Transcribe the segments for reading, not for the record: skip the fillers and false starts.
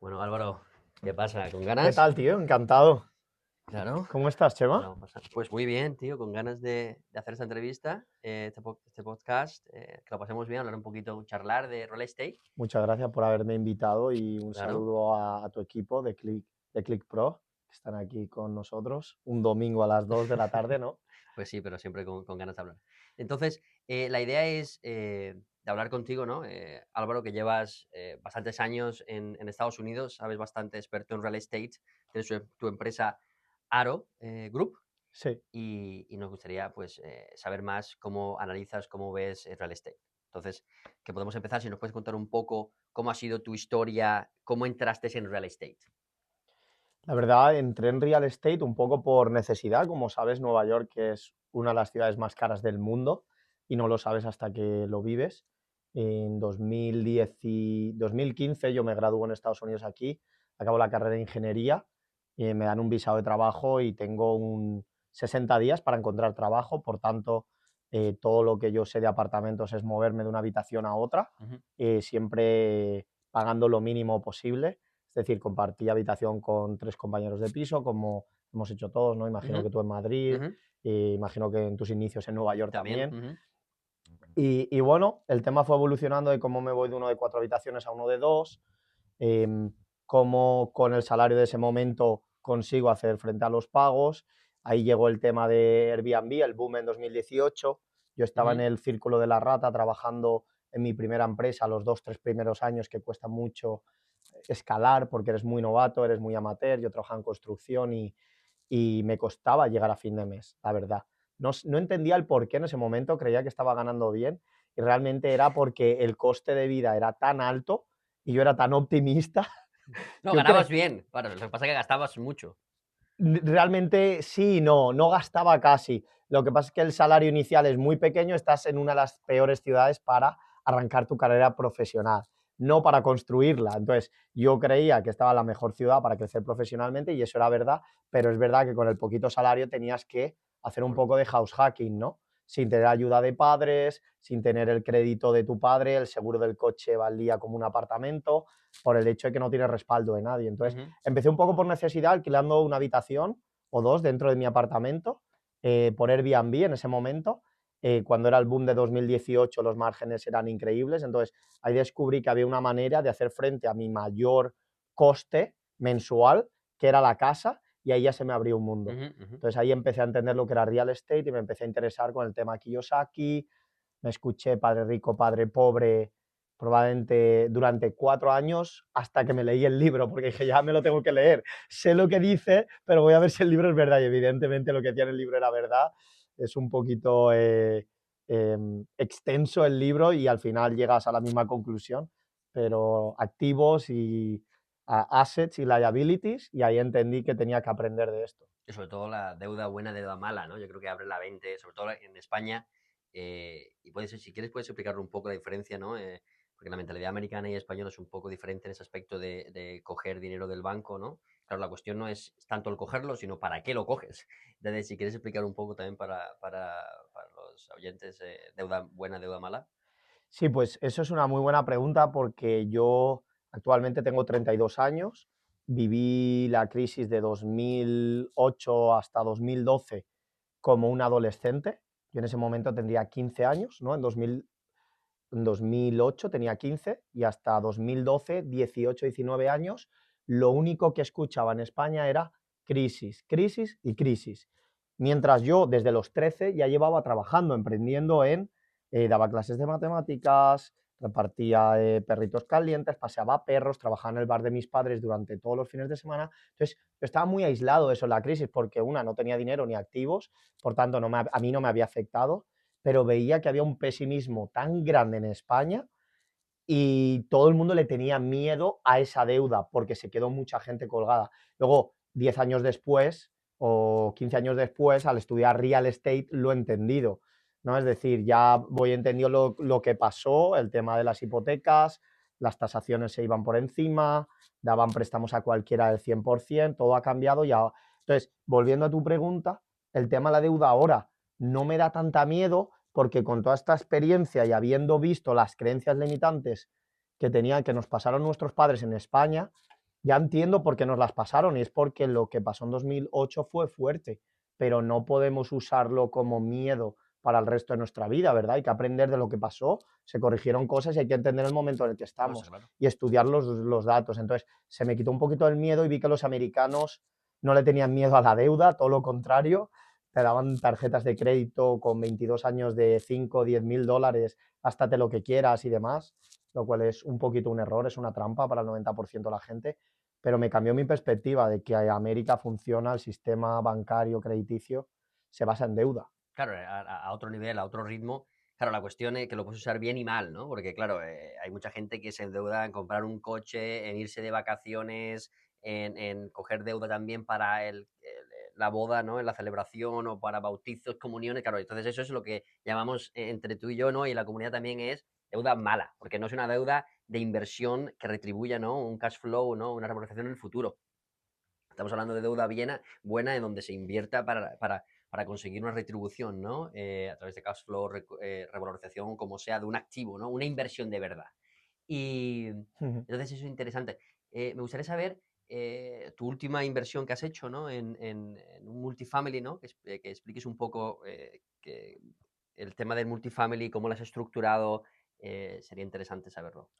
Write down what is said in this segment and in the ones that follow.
Bueno, Álvaro, ¿qué pasa? ¿Con ¿Qué ganas? tal, tío? Encantado. Claro. ¿Cómo estás, Chema? Vamos a Pues muy bien, tío, con ganas de hacer esta entrevista, este podcast, que lo pasemos bien, hablar un poquito, charlar de real estate. Muchas gracias por haberme invitado y un Claro. saludo a tu equipo de Click Pro, que están aquí con nosotros un domingo a las 2 de la tarde, ¿no? Pues sí, pero siempre con ganas de hablar. Entonces, la idea es de hablar contigo, ¿no? Álvaro, que llevas bastantes años en Estados Unidos, sabes bastante, experto en real estate, tienes tu empresa Aro Group. Sí. Y nos gustaría pues saber más cómo analizas, cómo ves el real estate. Entonces, que podemos empezar, si nos puedes contar un poco cómo ha sido tu historia, cómo entraste en real estate. La verdad, entré en real estate un poco por necesidad. Como sabes, Nueva York es una de las ciudades más caras del mundo y no lo sabes hasta que lo vives. En 2015 yo me gradué en Estados Unidos aquí, acabo la carrera de ingeniería, me dan un visado de trabajo y tengo 60 días para encontrar trabajo. Por tanto, todo lo que yo sé de apartamentos es moverme de una habitación a otra, Ujú, siempre pagando lo mínimo posible. Es decir, compartí habitación con 3 compañeros de piso, como hemos hecho todos, ¿no? Imagino ujú, que tú en Madrid, ujú. imagino que en tus inicios en Nueva York También. también. Ujú, Y bueno, el tema fue evolucionando de cómo me voy de uno de 4 habitaciones a uno de 2, em, cómo con el salario de ese momento consigo hacer frente a los pagos. Ahí llegó el tema de Airbnb, el boom en 2018. Yo estaba en ujú, el círculo de la rata trabajando en mi primera empresa los 2 3 primeros años, que cuesta mucho escalar porque eres muy novato, eres muy amateur. Yo trabajaba en construcción y me costaba llegar a fin de mes, la verdad. No entendía el por qué en ese momento, creía que estaba ganando bien y realmente era porque el coste de vida era tan alto y yo era tan optimista. No, Yo ganabas cre bien. Bueno, lo que pasa es que gastabas mucho. Realmente sí y no, no gastaba casi. Lo que pasa es que el salario inicial es muy pequeño, estás en una de las peores ciudades para arrancar tu carrera profesional, no para construirla. Entonces, yo creía que estaba en la mejor ciudad para crecer profesionalmente y eso era verdad, pero es verdad que con el poquito salario tenías que hacer un poco de house hacking, ¿no? Sin tener ayuda de padres, sin tener el crédito de tu padre, el seguro del coche valía como un apartamento, por el hecho de que no tienes respaldo de nadie. Entonces, Ujú. empecé un poco por necesidad, alquilando una habitación o dos dentro de mi apartamento, por Airbnb en ese momento. Cuando era el boom de 2018 los márgenes eran increíbles, entonces ahí descubrí que había una manera de hacer frente a mi mayor coste mensual, que era la casa, y ahí ya se me abrió un mundo. Ujú, ujú. Entonces ahí empecé a entender lo que era real estate y me empecé a interesar con el tema Kiyosaki. Me escuché Padre Rico, Padre Pobre probablemente durante 4 años hasta que me leí el libro, porque dije, ya me lo tengo que leer. Sé lo que dice, pero voy a ver si el libro es verdad. Y evidentemente lo que decía en el libro era verdad. Es un poquito extenso el libro y al final llegas a la misma conclusión, pero activos y assets y liabilities, y ahí entendí que tenía que aprender de esto. Y sobre todo la deuda buena, deuda mala, ¿no? Yo creo que abre la mente, sobre todo en España. Y puedes, si quieres, puedes explicar un poco la diferencia, ¿no? Porque la mentalidad americana y española es un poco diferente en ese aspecto de coger dinero del banco, ¿no? Claro, la cuestión no es tanto el cogerlo, sino para qué lo coges. Entonces, si quieres explicar un poco también para los oyentes, deuda buena, deuda mala. Sí, pues eso es una muy buena pregunta porque yo actualmente tengo 32 años, viví la crisis de 2008 hasta 2012 como un adolescente. Yo en ese momento tendría 15 años, ¿no? En 2008 tenía 15 y hasta 2012, 18, 19 años, lo único que escuchaba en España era crisis, crisis y crisis. Mientras yo desde los 13 ya llevaba trabajando, emprendiendo daba clases de matemáticas, repartía perritos calientes, paseaba perros, trabajaba en el bar de mis padres durante todos los fines de semana. Entonces, yo estaba muy aislado de eso en la crisis porque una, no tenía dinero ni activos, por tanto, a mí no me había afectado, pero veía que había un pesimismo tan grande en España y todo el mundo le tenía miedo a esa deuda porque se quedó mucha gente colgada. Luego, 10 años después o 15 años después, al estudiar real estate, lo he entendido, ¿no? Es decir, ya voy entendiendo lo que pasó, el tema de las hipotecas, las tasaciones se iban por encima, daban préstamos a cualquiera del 100%, todo ha cambiado ya. Entonces, volviendo a tu pregunta, el tema de la deuda ahora no me da tanta miedo porque con toda esta experiencia y habiendo visto las creencias limitantes que tenían, que nos pasaron nuestros padres en España, ya entiendo por qué nos las pasaron y es porque lo que pasó en 2008 fue fuerte, pero no podemos usarlo como miedo para el resto de nuestra vida, ¿verdad? Hay que aprender de lo que pasó, se corrigieron cosas y hay que entender el momento en el que No, está estamos claro. y estudiar los datos. Entonces, se me quitó un poquito el miedo y vi que los americanos no le tenían miedo a la deuda, todo lo contrario, te daban tarjetas de crédito con 22 años de 5 o 10 mil dólares, gástate lo que quieras y demás, lo cual es un poquito un error, es una trampa para el 90% de la gente, pero me cambió mi perspectiva de que América funciona, el sistema bancario crediticio se basa en deuda. Claro, a otro nivel, a otro ritmo. Claro, la cuestión es que lo puedes usar bien y mal, ¿no? Porque, claro, hay mucha gente que se endeuda en comprar un coche, en irse de vacaciones, en coger deuda también para la boda, ¿no? En la celebración o para bautizos, comuniones. Claro, entonces eso es lo que llamamos entre tú y yo, ¿no? Y la comunidad también es deuda mala, porque no es una deuda de inversión que retribuya, ¿no? Un cash flow, ¿no? Una remuneración en el futuro. Estamos hablando de deuda buena en donde se invierta para conseguir una retribución, ¿no? A través de cash flow, revalorización, como sea, de un activo, ¿no? Una inversión de verdad. Y entonces eso es interesante. Me gustaría saber tu última inversión que has hecho, ¿no? En un multifamily, ¿no? Que expliques un poco el tema del multifamily, cómo lo has estructurado. Sería interesante saberlo.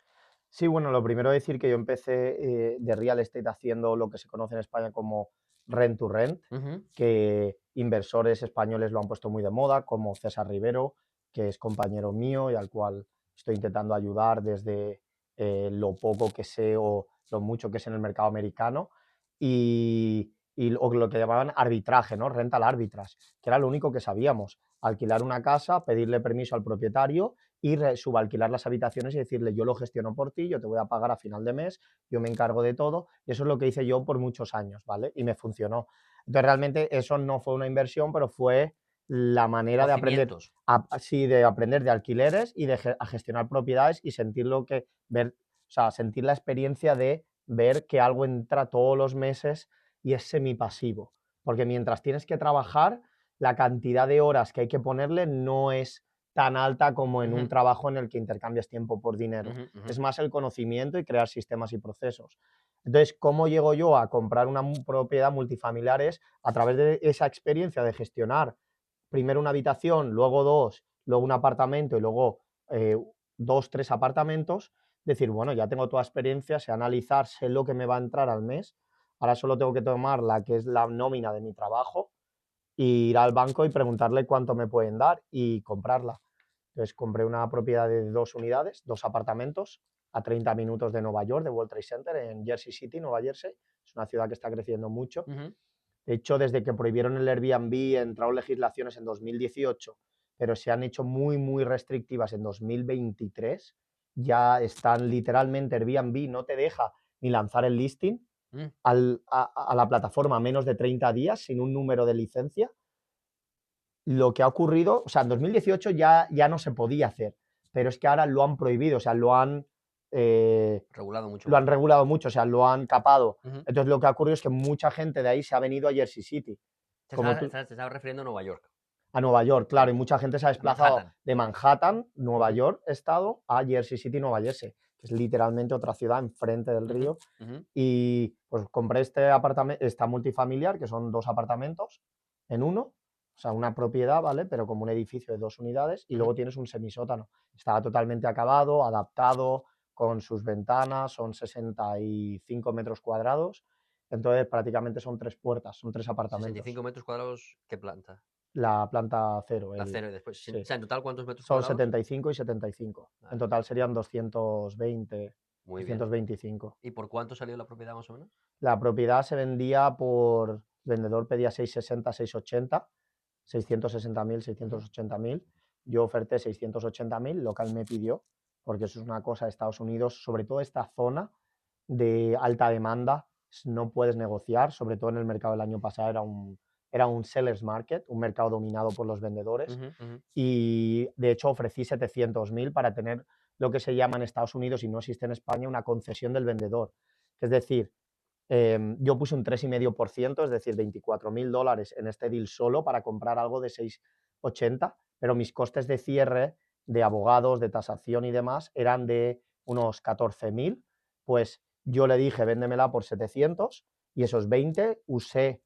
Sí, bueno, lo primero decir que yo empecé de real estate haciendo lo que se conoce en España como rent to rent, Ujú, que inversores españoles lo han puesto muy de moda, como César Rivero, que es compañero mío y al cual estoy intentando ayudar desde lo poco que sé o lo mucho que sé en el mercado americano, o lo que llamaban arbitraje, ¿no? Rental arbitrage, que era lo único que sabíamos, alquilar una casa, pedirle permiso al propietario y subalquilar las habitaciones y decirle, yo lo gestiono por ti, yo te voy a pagar a final de mes, yo me encargo de todo, y eso es lo que hice yo por muchos años, ¿vale? Y me funcionó. Entonces, realmente eso no fue una inversión, pero fue la manera los de aprender, cimientos. sí, de aprender de alquileres y a gestionar propiedades y sentir lo que, ver, o sea, sentir la experiencia de ver que algo entra todos los meses y es semipasivo. Porque mientras tienes que trabajar, la cantidad de horas que hay que ponerle no es tan alta como en un Ujú, trabajo en el que intercambias tiempo por dinero. ujú, ujú, Es más el conocimiento y crear sistemas y procesos. Entonces, ¿cómo llego yo a comprar una propiedad multifamiliar? Es a través de esa experiencia de gestionar primero una habitación, luego dos, luego un apartamento y luego eh, dos, tres apartamentos. Decir, bueno, ya tengo toda experiencia, sé analizar, sé lo que me va a entrar al mes. Ahora solo tengo que tomar la que es la nómina de mi trabajo y ir al banco y preguntarle cuánto me pueden dar y comprarla. Entonces compré una propiedad de 2 unidades, 2 apartamentos, a 30 minutos de Nueva York, de World Trade Center, en Jersey City, Nueva Jersey. Es una ciudad que está creciendo mucho. ujú. De hecho, desde que prohibieron el Airbnb, entraron legislaciones en 2018, pero se han hecho muy, muy restrictivas en 2023. Ya están literalmente, Airbnb no te deja ni lanzar el listing Mm. a la plataforma menos de 30 días sin un número de licencia. Lo que ha ocurrido, o sea, en 2018 ya no se podía hacer, pero es que ahora lo han prohibido, o sea, eh, Regulado mucho lo han más, ¿no? regulado mucho, o sea, lo han capado. Ujú. Entonces, lo que ha ocurrido es que mucha gente de ahí se ha venido a Jersey City, como tú, Te estabas refiriendo a Nueva York. a Nueva York, claro, y Vale. mucha gente se ha A desplazado Manhattan. de Manhattan, Nueva Ujú, York, estado, a Jersey City, Nueva Jersey, que es literalmente otra ciudad enfrente del ujú, río. ujú, Y pues compré este apartamento, esta multifamiliar, que son 2 apartamentos en uno, o sea, una propiedad, ¿vale? Pero como un edificio de 2 unidades, y ujú, luego tienes un semisótano. Está totalmente acabado, adaptado, con sus ventanas, son 65 metros cuadrados, entonces prácticamente son 3 puertas, son 3 apartamentos. 65 metros cuadrados, ¿qué planta? La planta cero, La cero y después. O sí. sea, en total, ¿cuántos metros Son cuadrados? 75 y 75. En Vale, total serían 220, muy bien. 225. ¿Y por cuánto salió la propiedad más o menos? La propiedad se vendía por, el vendedor pedía 660, 680, 660.000, Ujú, 680.000. Yo oferté 680.000, lo que él me pidió, porque eso es una cosa de Estados Unidos, sobre todo esta zona de alta demanda, no puedes negociar, sobre todo en el mercado del año pasado era un seller's market, un mercado dominado por los vendedores, ujú, ujú, y de hecho ofrecí 700.000 para tener lo que se llama en Estados Unidos y no existe en España una concesión del vendedor. Es decir, yo puse un 3,5%, es decir, 24.000 dólares en este deal solo para comprar algo de 680, pero mis costes de cierre, de abogados, de tasación y demás eran de unos 14.000, pues yo le dije, véndemela por 700 y esos 20 usé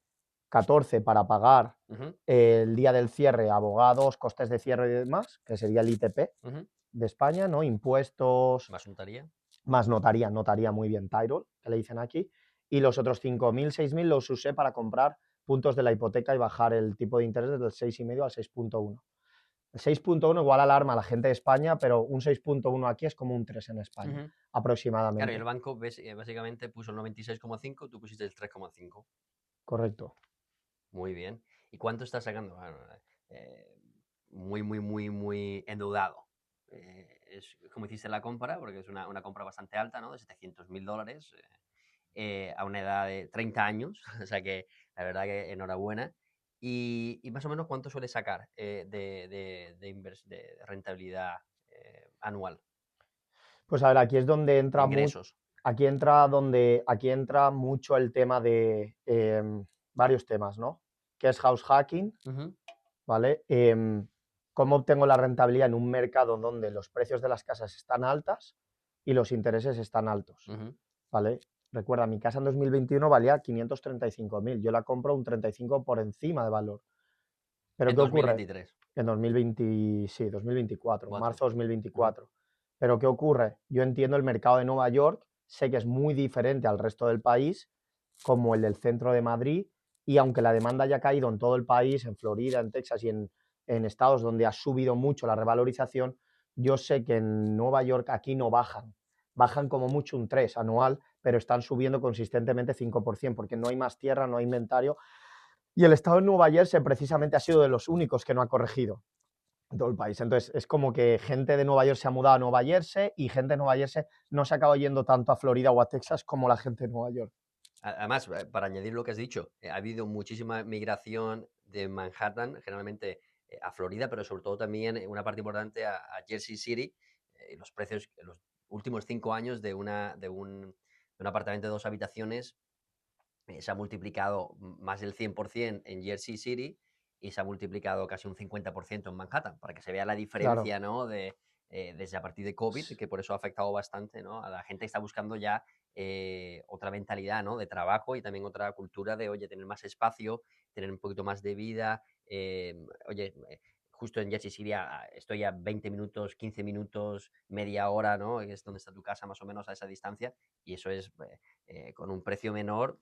14 para pagar Ujú, el día del cierre, abogados, costes de cierre y demás, que sería el ITP ujú. de España, ¿no? Impuestos, ¿Más untaría? más notaría muy bien Tyrol, que le dicen aquí, y los otros 5.000, 6.000 los usé para comprar puntos de la hipoteca y bajar el tipo de interés desde el 6,5 al 6,1. El 6,1 igual alarma a la gente de España, pero un 6,1 aquí es como un 3 en España, Ujú. Claro, y el aproximadamente. banco básicamente puso el 96,5, tú pusiste el 3,5. Correcto. Muy bien. ¿Y cuánto estás sacando? Bueno, eh, muy, muy, muy, muy endeudado. Es como hiciste la compra, porque es una compra bastante alta, ¿no? De $700.000 a una edad de 30 años. O sea que la verdad que enhorabuena. Y más o menos cuánto suele sacar de rentabilidad anual Pues a ver, aquí es donde de entra ingresos. aquí entra mucho el tema de varios temas, ¿no? Que es house hacking, Ujú, ¿vale? ¿Cómo obtengo la rentabilidad en un mercado donde los precios de las casas están altas y los intereses están altos, ujú. ¿vale? Recuerda, mi casa en 2021 valía 535.000, yo la compro un 35 por encima de valor. Pero En ¿qué dos mil ocurre? veintitrés En 2020, sí, 2024, cuatro. marzo Ujú, 2024. Pero ¿qué ocurre? Yo entiendo el mercado de Nueva York, sé que es muy diferente al resto del país, como el del centro de Madrid, y aunque la demanda haya caído en todo el país, en Florida, en Texas y en estados donde ha subido mucho la revalorización, yo sé que en Nueva York aquí no bajan. Bajan como mucho un 3 anual, pero están subiendo consistentemente 5%, porque no hay más tierra, no hay inventario. Y el estado de Nueva Jersey precisamente ha sido de los únicos que no ha corregido en todo el país. Entonces, es como que gente de Nueva York se ha mudado a Nueva Jersey y gente de Nueva Jersey no se acaba yendo tanto a Florida o a Texas como la gente de Nueva York. Además, para añadir lo que has dicho, ha habido muchísima migración de Manhattan, generalmente a Florida, pero sobre todo también una parte importante a Jersey City. Los precios en los últimos 5 años de un apartamento de 2 habitaciones se ha multiplicado más del 100% en Jersey City y se ha multiplicado casi un 50% en Manhattan, para que se vea la Claro. diferencia, ¿no? Desde a partir de COVID, que por eso ha afectado bastante, ¿no? A la gente que está buscando ya otra mentalidad, ¿no? De trabajo y también otra cultura de, oye, tener más espacio, tener un poquito más de vida. Oye, justo en Jersey City estoy a 20 minutos, 15 minutos, media hora, ¿no? Es donde está tu casa más o menos a esa distancia y eso es con un precio menor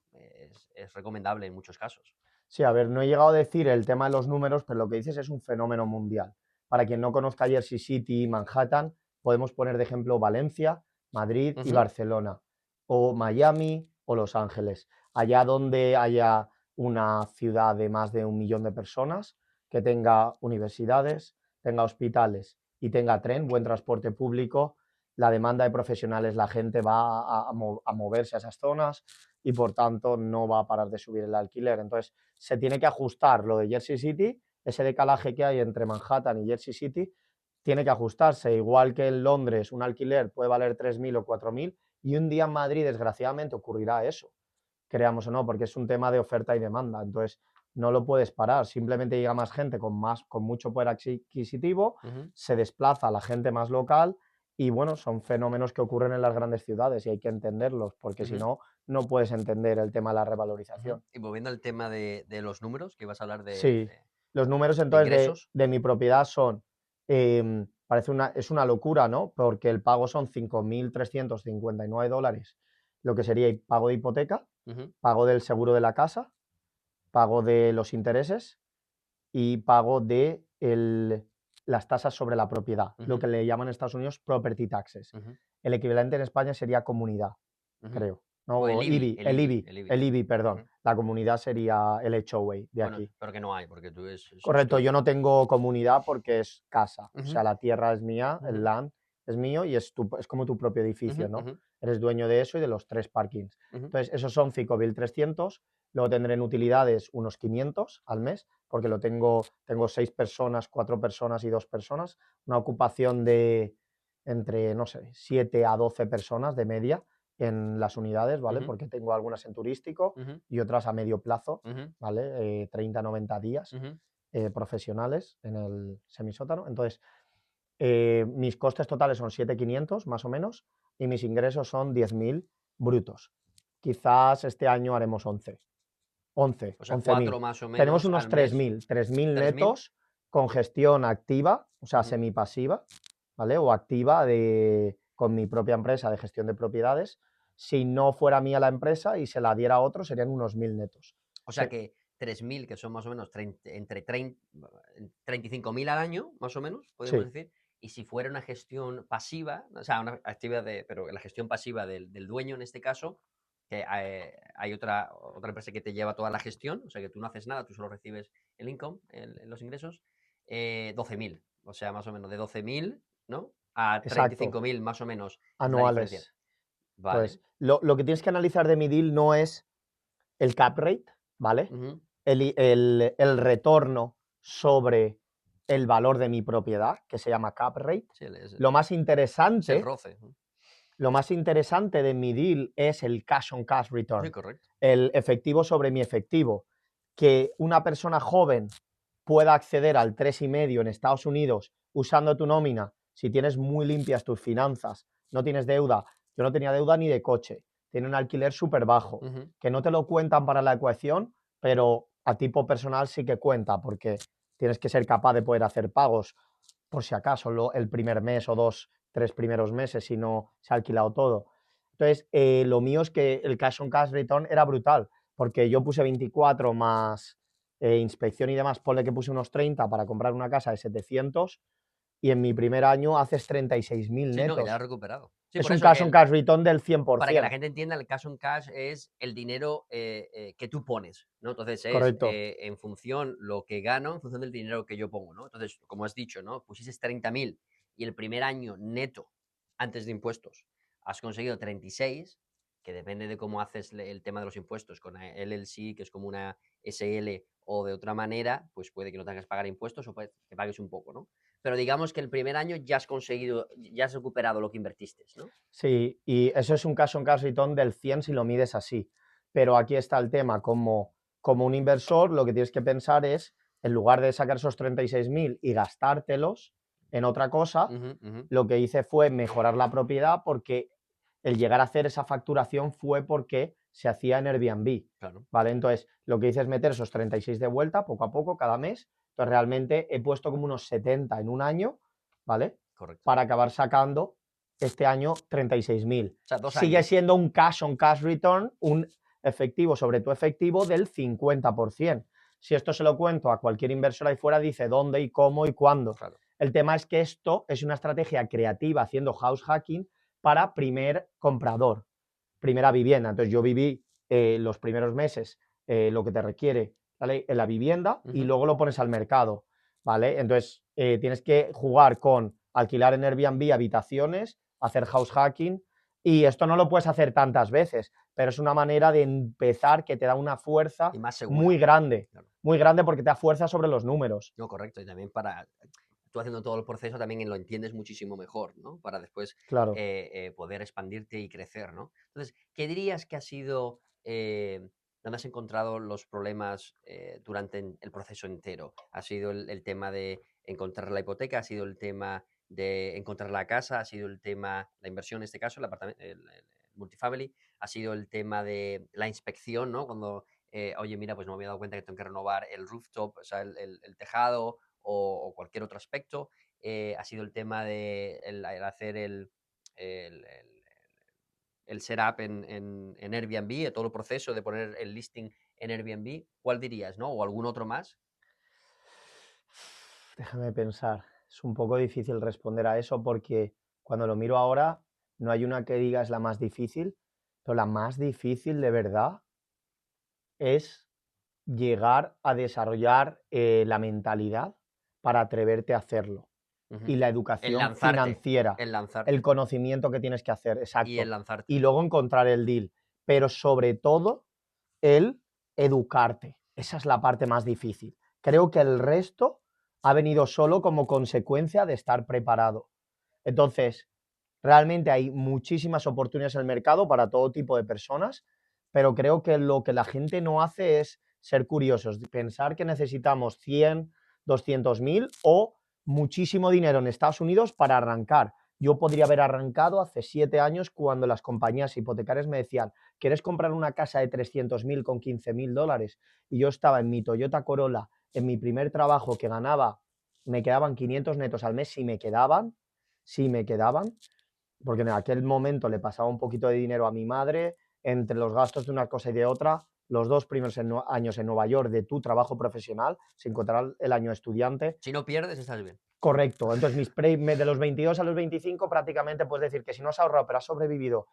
es recomendable en muchos casos. Sí, a ver, no he llegado a decir el tema de los números, pero lo que dices es un fenómeno mundial. Para quien no conozca Jersey City y Manhattan, podemos poner de ejemplo Valencia, Madrid y Ujú, Barcelona, o Miami o Los Ángeles. Allá donde haya una ciudad de más de 1 millón de personas, que tenga universidades, tenga hospitales y tenga tren, buen transporte público, la demanda de profesionales, la gente va a moverse a esas zonas y por tanto no va a parar de subir el alquiler. Entonces, se tiene que ajustar lo de Jersey City, ese decalaje que hay entre Manhattan y Jersey City, tiene que ajustarse, igual que en Londres un alquiler puede valer 3.000 o 4.000 y un día en Madrid desgraciadamente ocurrirá eso, creamos o no, porque es un tema de oferta y demanda, entonces no lo puedes parar, simplemente llega más gente con mucho poder adquisitivo, ujú, se desplaza a la gente más local y bueno, son fenómenos que ocurren en las grandes ciudades y hay que entenderlos, porque si ujú, no, no puedes entender el tema de la ujú. revalorización. Y volviendo al tema de los números, que ibas a hablar Sí, los números de entonces ingresos. de mi propiedad son, es una locura, ¿no? Porque el pago son $5.359, lo que sería pago de hipoteca, Ujú, pago del seguro de la casa, pago de los intereses y pago de las tasas sobre la propiedad, lo ujú, que le llaman en Estados Unidos property taxes. ujú, El equivalente en España sería comunidad, ujú. creo, ¿no? O el O IBI, IBI, el IBI, el IBI. el IBI, perdón. Ujú. La comunidad sería el HOA de Bueno, aquí. pero que no hay, porque tú es Correcto, yo tuyo. no tengo comunidad porque es casa, o Ujú, sea, la tierra es mía, el ujú, land es mío y es como tu propio ujú, edificio, ¿no? ujú, Eres dueño de eso y de los 3 parkings. ujú, Entonces, esos son 5.300, luego tendré en utilidades unos 500 al mes, porque tengo 6 personas, 4 personas y 2 personas, una ocupación de entre, no sé, 7 a 12 personas de media en las unidades, ¿vale? ujú, Porque tengo algunas en turístico ujú, y otras a medio plazo, ujú, ¿vale? 30, 90 días ujú, profesionales en el semisótano. Entonces, mis costes totales son 7.500 más o menos y mis ingresos son 10.000 brutos. Quizás este año haremos 11. 11, O sea, 11.000. 4 más o Tenemos menos unos al mes. 3.000 3.000. netos con gestión activa, o sea, Ujú. semipasiva, ¿vale? O activa con mi propia empresa de gestión de propiedades. Si no fuera mía la empresa y se la diera a otro, serían unos 1.000 netos. O sea que 3.000, que son más o menos entre 35.000 al año, más o menos, podemos Sí, decir. Y si fuera una gestión pasiva, o sea, una actividad pero la gestión pasiva del dueño en este caso, que hay otra empresa que te lleva toda la gestión, o sea que tú no haces nada, tú solo recibes el income, los ingresos, 12.000. O sea, más o menos de 12.000, ¿no? A exacto, 35.000 más o menos es la diferencia. anuales. Vale. Entonces, lo que tienes que analizar de mi deal no es el cap rate, ¿vale? Ujú. El retorno sobre el valor de mi propiedad, que se llama cap rate. Sí, Lo más es el interesante, roce. lo más interesante de mi deal es el cash on cash Sí, return, correcto. el efectivo sobre mi efectivo. Que una persona joven pueda acceder al 3,5 en Estados Unidos usando tu nómina, si tienes muy limpias tus finanzas, no tienes deuda. Yo no tenía deuda ni de coche, tiene un alquiler súper bajo, Ujú. que no te lo cuentan para la ecuación, pero a tipo personal sí que cuenta, porque tienes que ser capaz de poder hacer pagos por si acaso el primer mes o 2, 3 primeros meses si no se ha alquilado todo. Entonces, lo mío es que el cash on cash return era brutal, porque yo puse 24 más inspección y demás, ponle que puse unos 30 para comprar una casa de 700 y en mi primer año haces 36.000 Sí, no, que ya lo has netos. recuperado. Sí, Es por un eso cash on cash return del para que la 100%. gente entienda, el cash on cash es el dinero que tú pones, ¿no? Entonces es Correcto. en función lo que gano, en función del dinero que yo pongo, ¿no? Entonces, como has dicho, ¿no? Pusiste 30.000 y el primer año neto, antes de impuestos, has conseguido 36, que depende de cómo haces el tema de los impuestos, con LLC, que es como una SL, o de otra manera, pues puede que no tengas que pagar impuestos o puede que pagues un poco, ¿no? Pero digamos que el primer año ya has conseguido, ya has recuperado lo que invertiste, ¿no? Sí, y eso es un cash on cash return del 100 si lo mides así. Pero aquí está el tema, como un inversor, lo que tienes que pensar es, en lugar de sacar esos 36.000 y gastártelos en otra cosa, Ujú, ujú. lo que hice fue mejorar la propiedad porque el llegar a hacer esa facturación fue porque se hacía en Airbnb, Claro, ¿vale? Entonces, lo que hice es meter esos 36 de vuelta poco a poco cada mes. Entonces, realmente he puesto como unos 70 en un año, ¿vale? correcto. Para acabar sacando este año 36.000. O sea, 2 Sigue años. siendo un cash on cash return, un efectivo sobre tu efectivo del 50%. Si esto se lo cuento a cualquier inversor ahí fuera, dice dónde y cómo y cuándo. Claro. El tema es que esto es una estrategia creativa haciendo house hacking para primer comprador, primera vivienda. Entonces yo viví los primeros meses lo que te requiere en la vivienda y Ujú. luego lo pones al mercado, ¿vale? Entonces tienes que jugar con alquilar en Airbnb habitaciones, hacer house hacking y esto no lo puedes hacer tantas veces, pero es una manera de empezar que te da una fuerza Y más segura. Claro. muy grande porque te da fuerza sobre los números. No, correcto. Y también tú haciendo todo el proceso también lo entiendes muchísimo mejor, ¿no? Para después Claro. poder expandirte y crecer, ¿no? Entonces, ¿qué dirías que ha sido, dónde has encontrado los problemas durante el proceso entero? ¿Ha sido el tema de encontrar la hipoteca? ¿Ha sido el tema de encontrar la casa? ¿Ha sido el tema, la inversión en este caso, el apartamento, el multifamily? ¿Ha sido el tema de la inspección, ¿no? Cuando oye, mira, pues no me había dado cuenta que tengo que renovar el rooftop, o sea, el tejado o cualquier otro aspecto. Ha sido el tema de el hacer el, el- el setup en Airbnb, todo el proceso de poner el listing en Airbnb. ¿Cuál dirías, no? ¿O algún otro más? Déjame pensar. Es un poco difícil responder a eso porque cuando lo miro ahora no hay una que diga es la más difícil, pero la más difícil de verdad es llegar a desarrollar la mentalidad para atreverte a hacerlo y Ujú. la El educación lanzarte, financiera, el el lanzarte conocimiento que tienes que hacer, y el exacto, y lanzarte. luego encontrar el deal, pero sobre todo el educarte. Esa es la parte más difícil. Creo que el resto ha venido solo como consecuencia de estar preparado. Entonces, realmente hay muchísimas oportunidades en el mercado para todo tipo de personas, pero creo que lo que la gente no hace es ser curiosos, pensar que necesitamos 100, 200.000 o muchísimo dinero en Estados Unidos para arrancar. yo podría haber arrancado hace 7 años cuando las compañías hipotecarias me decían, ¿quieres comprar una casa de 300.000 con 15.000 dólares? Y yo estaba en mi Toyota Corolla, en mi primer trabajo que ganaba, me quedaban 500 netos al mes, si me quedaban, porque en aquel momento le pasaba un poquito de dinero a mi madre, entre los gastos de una cosa y de otra, los 2 primeros años en Nueva York de tu trabajo profesional, sin contar el año estudiante. Si no pierdes, estás bien. Correcto. Entonces, de los 22 a los 25, prácticamente puedes decir que si no has ahorrado, pero has sobrevivido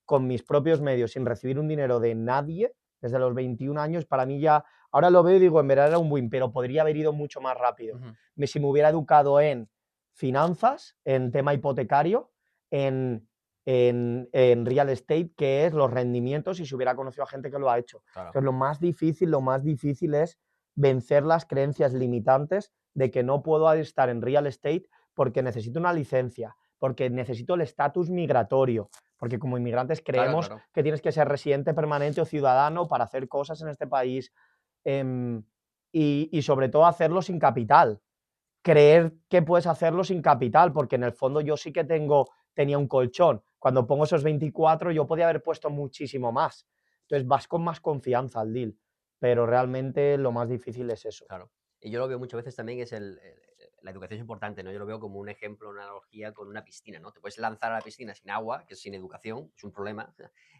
con mis propios medios, sin recibir un dinero de nadie, desde los 21 años, para mí ya, ahora lo veo y digo, en verdad era un win, pero podría haber ido mucho más rápido. Si me hubiera educado en finanzas, en tema hipotecario, en real estate, que es los rendimientos, y si hubiera conocido a gente que lo ha hecho. Claro. Entonces, lo más difícil es vencer las creencias limitantes de que no puedo estar en real estate porque necesito una licencia, porque necesito el estatus migratorio, porque como inmigrantes creemos Claro. que tienes que ser residente permanente o ciudadano para hacer cosas en este país, y sobre todo hacerlo sin capital. Creer que puedes hacerlo sin capital, porque en el fondo yo sí que tenía un colchón. Cuando pongo esos 24, yo podía haber puesto muchísimo más. Entonces vas con más confianza al deal, pero realmente lo más difícil es eso. Claro. Y yo lo veo muchas veces también, es la educación es importante, ¿no? Yo lo veo como un ejemplo, una analogía con una piscina, ¿no? Te puedes lanzar a la piscina sin agua, que es sin educación, es un problema,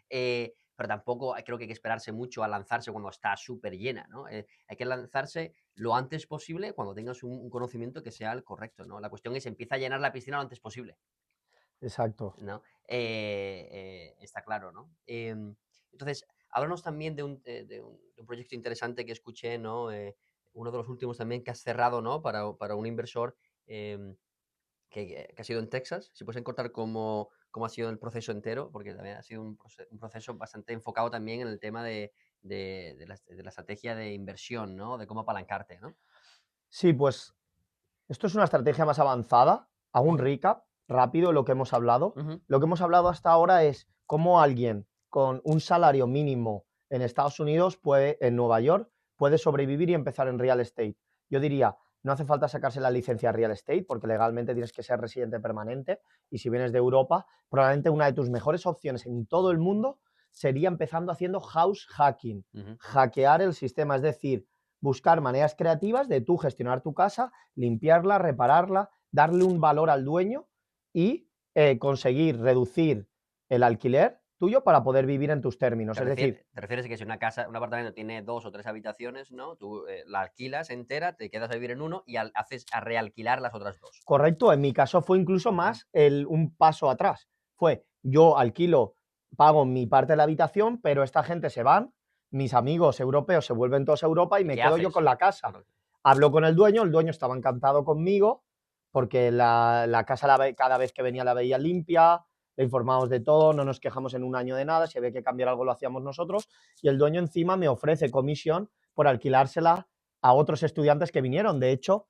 pero tampoco creo que hay que esperarse mucho a lanzarse cuando está súper llena, ¿no? Hay que lanzarse lo antes posible cuando tengas un conocimiento que sea el correcto, ¿no? La cuestión es empieza a llenar la piscina lo antes posible, Exacto. ¿no? Está claro, ¿no? Entonces, háblanos también de un proyecto interesante que escuché, ¿no? Uno de los últimos también que has cerrado, ¿no? Para un inversor que ha sido en Texas. Si puedes contar cómo ha sido el proceso entero, porque también ha sido un proceso bastante enfocado también en el tema de la estrategia de inversión, ¿no? De cómo apalancarte, ¿no? Sí, pues esto es una estrategia más avanzada. Hago un recap rápido de lo que hemos hablado. Lo que hemos hablado hasta ahora es cómo alguien con un salario mínimo en Estados Unidos en Nueva York, puede sobrevivir y empezar en real estate. Yo diría, no hace falta sacarse la licencia de real estate porque legalmente tienes que ser residente permanente, y si vienes de Europa, probablemente una de tus mejores opciones en todo el mundo sería empezando haciendo house hacking, hackear el sistema, es decir, buscar maneras creativas de tú gestionar tu casa, limpiarla, repararla, darle un valor al dueño y conseguir reducir el alquiler tuyo para poder vivir en tus términos. Te Es decir, refieres a que si una casa, un apartamento tiene 2 o 3 habitaciones, ¿no? Tú la alquilas entera, te quedas a vivir en uno y haces a realquilar las otras 2. correcto, en mi caso fue incluso más un paso atrás. Fue, yo alquilo, pago mi parte de la habitación, pero esta gente se van, mis amigos europeos se vuelven todos a Europa y ¿Y me qué quedo yo haces? con la casa. Claro. Hablo con el dueño estaba encantado conmigo porque la casa cada vez que venía la veía limpia, le informábamos de todo, no nos quejamos en un año de nada, si había que cambiar algo lo hacíamos nosotros, y el dueño encima me ofrece comisión por alquilársela a otros estudiantes que vinieron. De hecho,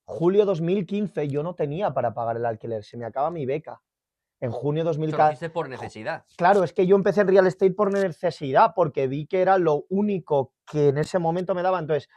julio 2015 yo no tenía para pagar el alquiler, se me acaba mi beca. En junio Eso lo 2015... hiciste por necesidad. Claro, es que yo empecé en real estate por necesidad, porque vi que era lo único que en ese momento me daba. Entonces,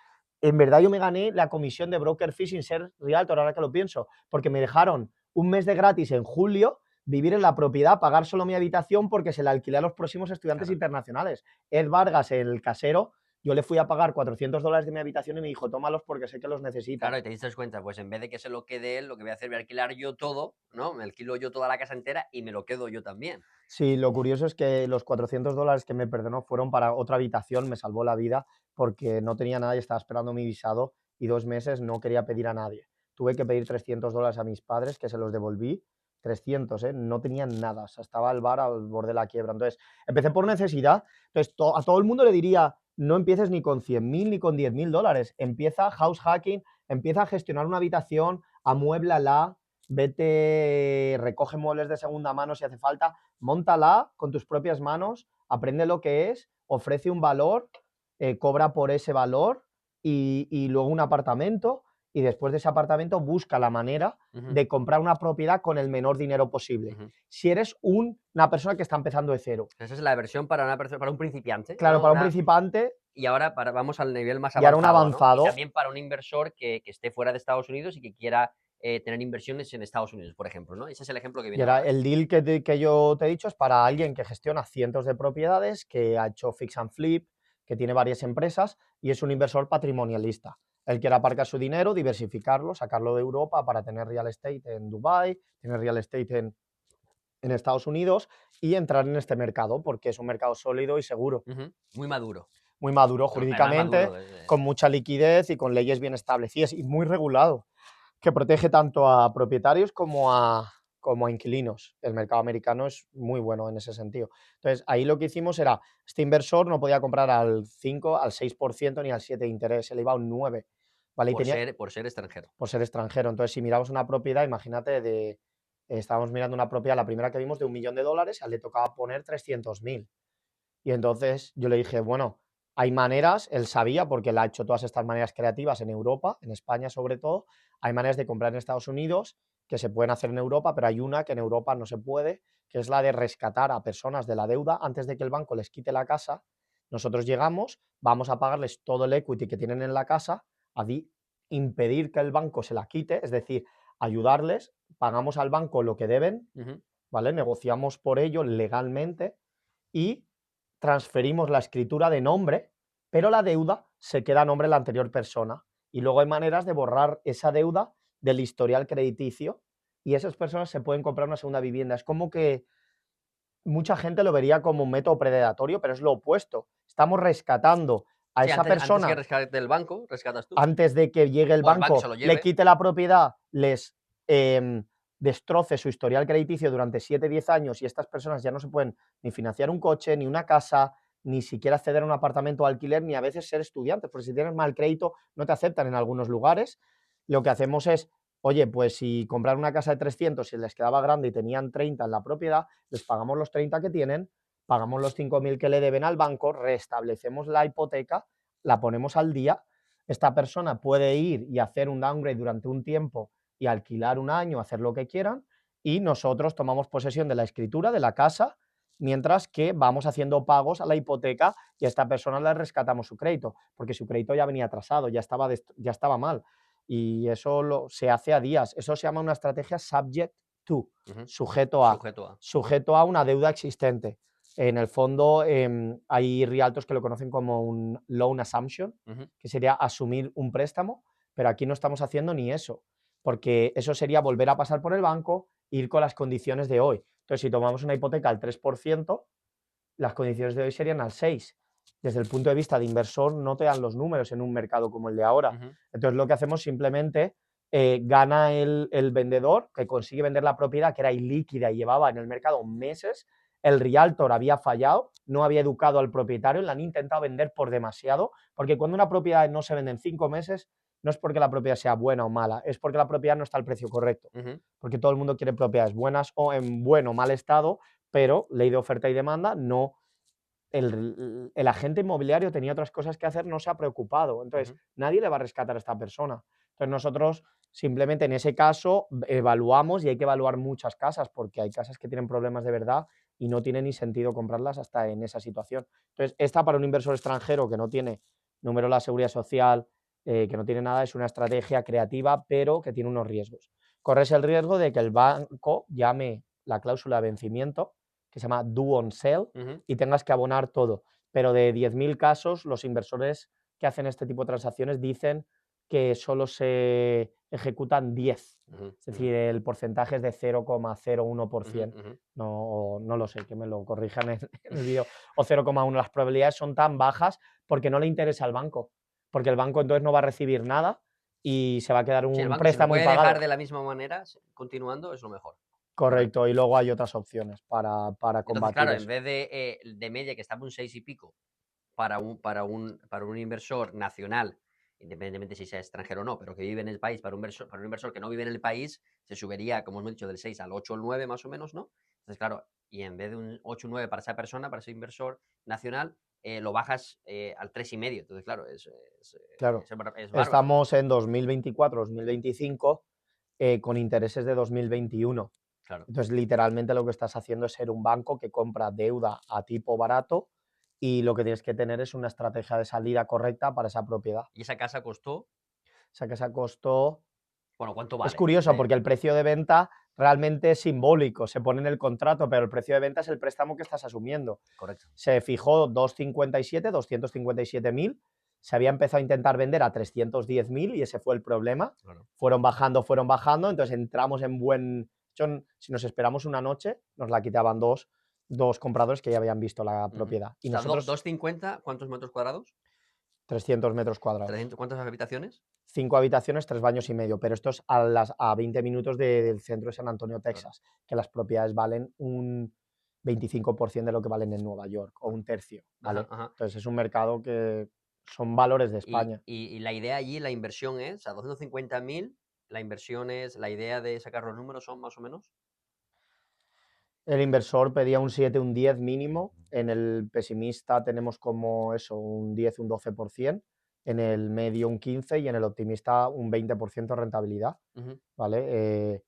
en verdad yo me gané la comisión de broker fee sin ser realtor, ahora que lo pienso, porque me dejaron un mes de gratis en julio, vivir en la propiedad, pagar solo mi habitación porque se la alquilé a los próximos estudiantes Claro. internacionales. Ed Vargas, el casero, yo le fui a pagar $400 de mi habitación y me dijo, tómalos porque sé que los necesitas. Claro, y te diste cuenta, pues en vez de que se lo quede él, lo que voy a hacer, voy a alquilar yo todo, ¿no? Me alquilo yo toda la casa entera y me lo quedo yo también. Sí, lo curioso es que los $400 que me perdonó fueron para otra habitación, me salvó la vida porque no tenía nada y estaba esperando mi visado y 2 meses no quería pedir a nadie. Tuve que pedir $300 a mis padres, que se los devolví, 300, no tenían nada, o sea, estaba al bar al borde de la quiebra. Entonces, empecé por necesidad. Entonces, a todo el mundo le diría, no empieces ni con 100.000 ni con $10.000, empieza house hacking, empieza a gestionar una habitación, amuéblala, vete, recoge muebles de segunda mano si hace falta, móntala con tus propias manos, aprende lo que es, ofrece un valor, cobra por ese valor y luego un apartamento, y después de ese apartamento busca la manera de comprar una propiedad con el menor dinero posible. Si eres una persona que está empezando de cero. Esa es la versión para una persona, para un principiante, Claro, ¿no? para un principiante Y ahora vamos al nivel más y ahora un avanzado, ¿no? Y avanzado. también para un inversor que esté fuera de Estados Unidos y que quiera tener inversiones en Estados Unidos, por ejemplo, ¿no? Ese es el ejemplo que Y viene era ahora, ¿eh? el deal que yo te he dicho es para alguien que gestiona cientos de propiedades, que ha hecho fix and flip, que tiene varias empresas y es un inversor patrimonialista. Él quiere aparcar su dinero, diversificarlo, sacarlo de Europa para tener real estate en Dubái, tener real estate en Estados Unidos y entrar en este mercado porque es un mercado sólido y seguro, Muy maduro. muy maduro Además jurídicamente, maduro. con mucha liquidez y con leyes bien establecidas y muy regulado, que protege tanto a propietarios como a inquilinos. El mercado americano es muy bueno en ese sentido. Entonces, ahí lo que hicimos era, este inversor no podía comprar al 5, al 6% ni al 7% de interés, él iba a un 9%, ¿vale? Y tenía, Por ser extranjero. por ser extranjero. Entonces, si miramos una propiedad, imagínate, estábamos mirando una propiedad, la primera que vimos, de $1.000.000, a él le tocaba poner 300.000. Y entonces yo le dije, bueno, hay maneras, él sabía, porque él ha hecho todas estas maneras creativas en Europa, en España sobre todo, hay maneras de comprar en Estados Unidos que se pueden hacer en Europa, pero hay una que en Europa no se puede, que es la de rescatar a personas de la deuda antes de que el banco les quite la casa. Nosotros llegamos, vamos a pagarles todo el equity que tienen en la casa, a impedir que el banco se la quite, es decir, ayudarles, pagamos al banco lo que deben, ¿vale? Negociamos por ello legalmente y transferimos la escritura de nombre, pero la deuda se queda a nombre de la anterior persona. Y luego hay maneras de borrar esa deuda del historial crediticio y esas personas se pueden comprar una segunda vivienda. Es como que mucha gente lo vería como un método predatorio, pero es lo opuesto. Estamos rescatando a Sí, esa antes que persona rescate del banco, rescatas tú. antes de que llegue el O el banco se banco, lo le lleve. quite la propiedad, les destroce su historial crediticio durante 7, 10 años y estas personas ya no se pueden ni financiar un coche, ni una casa, ni siquiera acceder a un apartamento o alquiler, ni a veces ser estudiantes, porque si tienes mal crédito no te aceptan en algunos lugares. Lo que hacemos es, oye, pues si comprar una casa de 300 y les quedaba grande y tenían 30 en la propiedad, les pagamos los 30 que tienen, pagamos los 5.000 que le deben al banco, restablecemos la hipoteca, la ponemos al día. Esta persona puede ir y hacer un downgrade durante un tiempo y alquilar un año, hacer lo que quieran, y nosotros tomamos posesión de la escritura de la casa, mientras que vamos haciendo pagos a la hipoteca y a esta persona le rescatamos su crédito, porque su crédito ya venía atrasado, ya estaba mal. Y eso se hace a días. Eso se llama una estrategia subject to, sujeto a, Sujeto a. sujeto a una deuda existente. En el fondo, hay realtors que lo conocen como un loan assumption, que sería asumir un préstamo, pero aquí no estamos haciendo ni eso, porque eso sería volver a pasar por el banco e ir con las condiciones de hoy. Entonces, si tomamos una hipoteca al 3%, las condiciones de hoy serían al 6%. Desde el punto de vista de inversor, no te dan los números en un mercado como el de ahora. Entonces, lo que hacemos simplemente, gana el vendedor, que consigue vender la propiedad que era ilíquida y llevaba en el mercado meses. El realtor había fallado, no había educado al propietario, la han intentado vender por demasiado, porque cuando una propiedad no se vende en 5 meses, no es porque la propiedad sea buena o mala, es porque la propiedad no está al precio correcto, porque todo el mundo quiere propiedades buenas o en buen o mal estado, pero ley de oferta y demanda, no, el agente inmobiliario tenía otras cosas que hacer, no se ha preocupado. Entonces, nadie le va a rescatar a esta persona. Entonces, nosotros simplemente en ese caso evaluamos, y hay que evaluar muchas casas, porque hay casas que tienen problemas de verdad y no tiene ni sentido comprarlas hasta en esa situación. Entonces, esta para un inversor extranjero que no tiene número de la seguridad social, que no tiene nada, es una estrategia creativa, pero que tiene unos riesgos. Corres el riesgo de que el banco llame la cláusula de vencimiento, que se llama due on sale, y tengas que abonar todo. Pero de 10.000 casos, los inversores que hacen este tipo de transacciones dicen que solo se ejecutan 10. Es decir, el porcentaje es de 0,01%. No lo sé, que me lo corrijan en el vídeo. O 0,1. Las probabilidades son tan bajas porque no le interesa al banco. Porque el banco entonces no va a recibir nada y se va a quedar Sí, el un banco, si lo préstamo puede dejar impagado. de la misma manera, continuando, es lo mejor. Correcto, y luego hay otras opciones para Entonces, combatir claro, en eso. vez de media, que está en un 6 y pico, para un inversor nacional, independientemente si sea extranjero o no, pero que vive en el país, para un inversor que no vive en el país, se subiría, como hemos dicho, del 6 al 8 o el 9 más o menos, ¿no? Entonces, claro, y en vez de un 8 o 9 para esa persona, para ese inversor nacional, lo bajas al 3,5. Entonces, claro, Claro, es bárbaro. estamos en 2024, 2025, con intereses de 2021. Claro. Entonces, literalmente lo que estás haciendo es ser un banco que compra deuda a tipo barato y lo que tienes que tener es una estrategia de salida correcta para esa propiedad. Y esa casa costó, O sea, que esa costó Bueno, ¿cuánto Es vale? curioso porque el precio de venta realmente es simbólico, se pone en el contrato, pero el precio de venta es el préstamo que estás asumiendo. Correcto. Se fijó 257.000, se había empezado a intentar vender a 310.000 y ese fue el problema. Claro. Fueron bajando, entonces entramos en buen... Si nos esperamos una noche, nos la quitaban dos compradores que ya habían visto la propiedad. Y O sea, nosotros 250, ¿cuántos metros cuadrados? 300 metros cuadrados. 300, ¿cuántas habitaciones? 5 habitaciones, 3 baños y medio, pero esto es a 20 minutos del centro de San Antonio, Claro. Texas, que las propiedades valen un 25% de lo que valen en Nueva York, o un tercio, ¿vale? Ajá, ajá. Entonces es un mercado que son valores de España. Y la idea allí, la inversión es, o sea, 250.000, la inversión es, la idea de sacar los números son más o menos. El inversor pedía un 7, un 10 mínimo, en el pesimista tenemos como eso, un 10, un 12%, en el medio un 15% y en el optimista un 20% de rentabilidad, Ujú. ¿vale?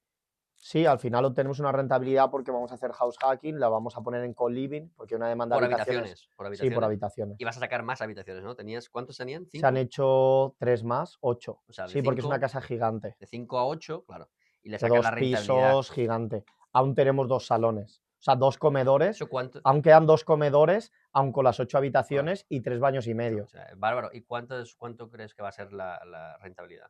Sí, al final obtenemos una rentabilidad porque vamos a hacer house hacking, la vamos a poner en co-living, porque una demanda Por de habitaciones. habitaciones, por Sí, por habitaciones. habitaciones. Y vas a sacar más habitaciones, ¿no? ¿Cuántos tenían? Se han ¿5? hecho 3 más, 8. O sea, Sí, porque es una casa gigante, de 5 a 8, claro. Y le de sacas la 2 rentabilidad. pisos, gigante. Aún tenemos 2 salones, o sea, 2 comedores. ¿Eso cuánto? Aún quedan 2 comedores, aún con las 8 Wow, habitaciones y 3 baños y o medio. sea, bárbaro. ¿Y cuánto crees que va a ser la rentabilidad?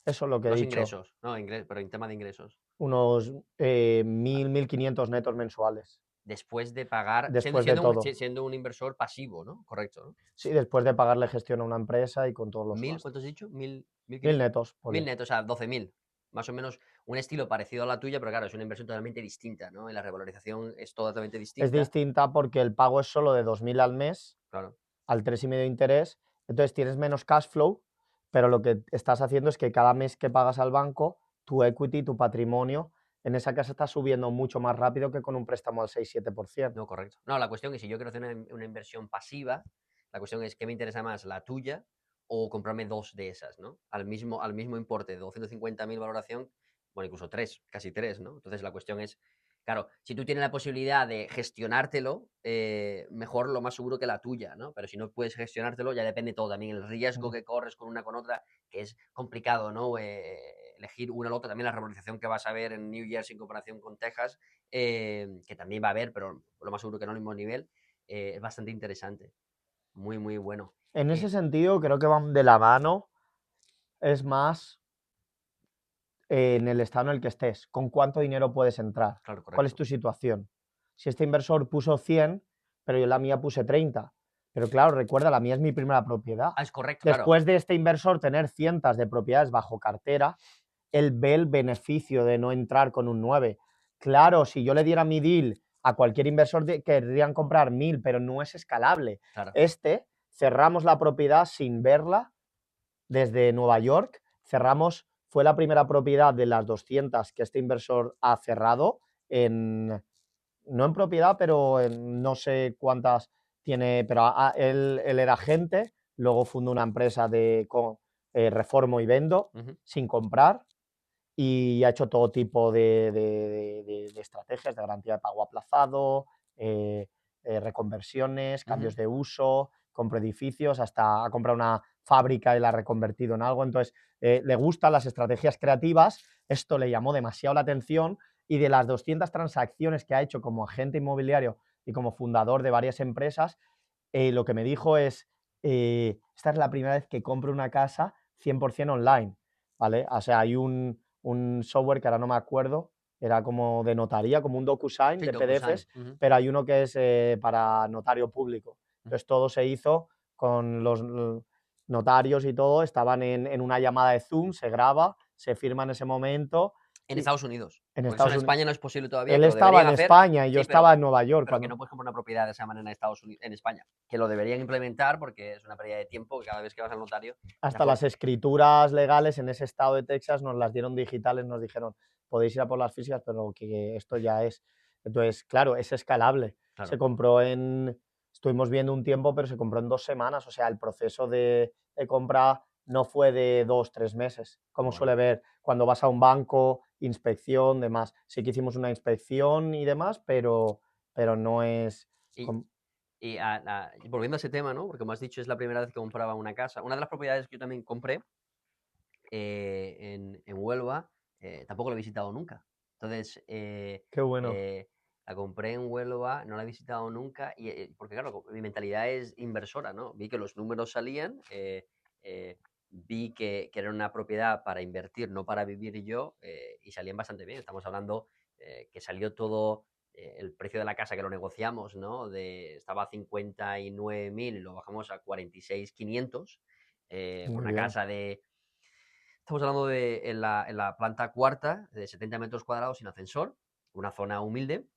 Eso es lo que he Los dicho, ingresos, no, pero en tema de ingresos. unos 1.500 netos mensuales, Después de pagar, siendo, después de siendo, un, todo. si- siendo un inversor pasivo, ¿no? Correcto, ¿no? Sí, después de pagarle gestión a una empresa y con todos los ¿Mil? gastos. ¿Cuánto has dicho? ¿Mil 1.000 quinientos? netos, Mil ponle. netos, o sea, 12.000. Más o menos un estilo parecido a la tuya, pero claro, es una inversión totalmente distinta, ¿no? Y la revalorización es totalmente Es distinta. distinta porque el pago es solo de 2.000 al mes, Claro. al 3,5 de interés, entonces tienes menos cash flow, pero lo que estás haciendo es que cada mes que pagas al banco, tu equity, tu patrimonio, en esa casa está subiendo mucho más rápido que con un préstamo al 6-7%. No, correcto. No, la cuestión es si yo quiero hacer una inversión pasiva, la cuestión es qué me interesa más, la tuya o comprarme dos de esas, ¿no? Al mismo importe, de 250.000 valoración, bueno, incluso tres, casi tres, ¿no? Entonces la cuestión es, claro, si tú tienes la posibilidad de gestionártelo, mejor lo más seguro que la tuya, ¿no? Pero si no puedes gestionártelo, ya depende todo también el riesgo que corres con una con otra, que es complicado, ¿no? Elegir una o la otra, también la revalorización que vas a ver en New Jersey en comparación con Texas, que también va a haber, pero lo más seguro que no al mismo nivel, es bastante interesante. Muy, muy bueno. En ese sentido, creo que van de la mano, es más en el estado en el que estés, con cuánto dinero puedes entrar, Claro, cuál es correcto. tu situación. Si este inversor puso 100, pero yo la mía puse 30. Pero claro, recuerda, la mía es mi primera propiedad. Ah, es correcto, claro. Después de este inversor tener cientos de propiedades bajo cartera, él ve el beneficio de no entrar con un 9. Claro, si yo le diera mi deal a cualquier inversor, querrían comprar 1.000, pero no es escalable. Claro. Cerramos la propiedad sin verla desde Nueva York, fue la primera propiedad de las 200 que este inversor ha cerrado, no en propiedad, pero en no sé cuántas tiene, pero él era agente, luego fundó una empresa reformo y vendo Ujú. sin comprar y ha hecho todo tipo de estrategias de garantía de pago aplazado, reconversiones, cambios Ujú. de uso, compra edificios, hasta ha comprado una fábrica y la ha reconvertido en algo. Entonces, le gustan las estrategias creativas, esto le llamó demasiado la atención y de las 200 transacciones que ha hecho como agente inmobiliario y como fundador de varias empresas, lo que me dijo es, esta es la primera vez que compro una casa 100% online, ¿vale? O sea, hay un software que ahora no me acuerdo, era como de notaría, como un DocuSign Sí, de DocuSign. PDFs, Ujú. pero hay uno que es para notario público. Ujú. Entonces todo se hizo con los notarios y todo, estaban en una llamada de Zoom, se graba, se firma en ese momento En y Estados Unidos. en Porque eso en Estados Unidos. España no es posible todavía, Él que lo estaba deberían en hacer. España y yo Sí, estaba en Nueva York pero que cuando... no puedes comprar una propiedad de esa manera en Estados Unidos, en España. Que lo deberían implementar porque es una pérdida de tiempo que cada vez que vas al notario. Hasta Mejor. las escrituras legales en ese estado de Texas nos las dieron digitales, nos dijeron, podéis ir a por las físicas, pero que esto ya es. Entonces, claro, es escalable. Claro. Se compró estuvimos viendo un tiempo, pero se compró en 2 semanas. O sea, el proceso de compra no fue de 2, 3 meses, como Bueno. suele ver cuando vas a un banco, inspección, demás. Sí que hicimos una inspección y demás, pero no es... Y, volviendo a ese tema, ¿no? Porque como has dicho, es la primera vez que compraba una casa. Una de las propiedades que yo también compré en Huelva, tampoco la he visitado nunca. Entonces, Qué bueno. la compré en Huelva, no la he visitado nunca, porque claro, mi mentalidad es inversora, ¿no? Vi que los números salían, vi que era una propiedad para invertir, no para vivir yo, y salían bastante bien. Estamos hablando que salió todo, el precio de la casa que lo negociamos, ¿no? Estaba a 59.000 y lo bajamos a 46.500, por Muy una bien. casa estamos hablando de en la planta cuarta, de 70 metros cuadrados sin ascensor, una zona humilde,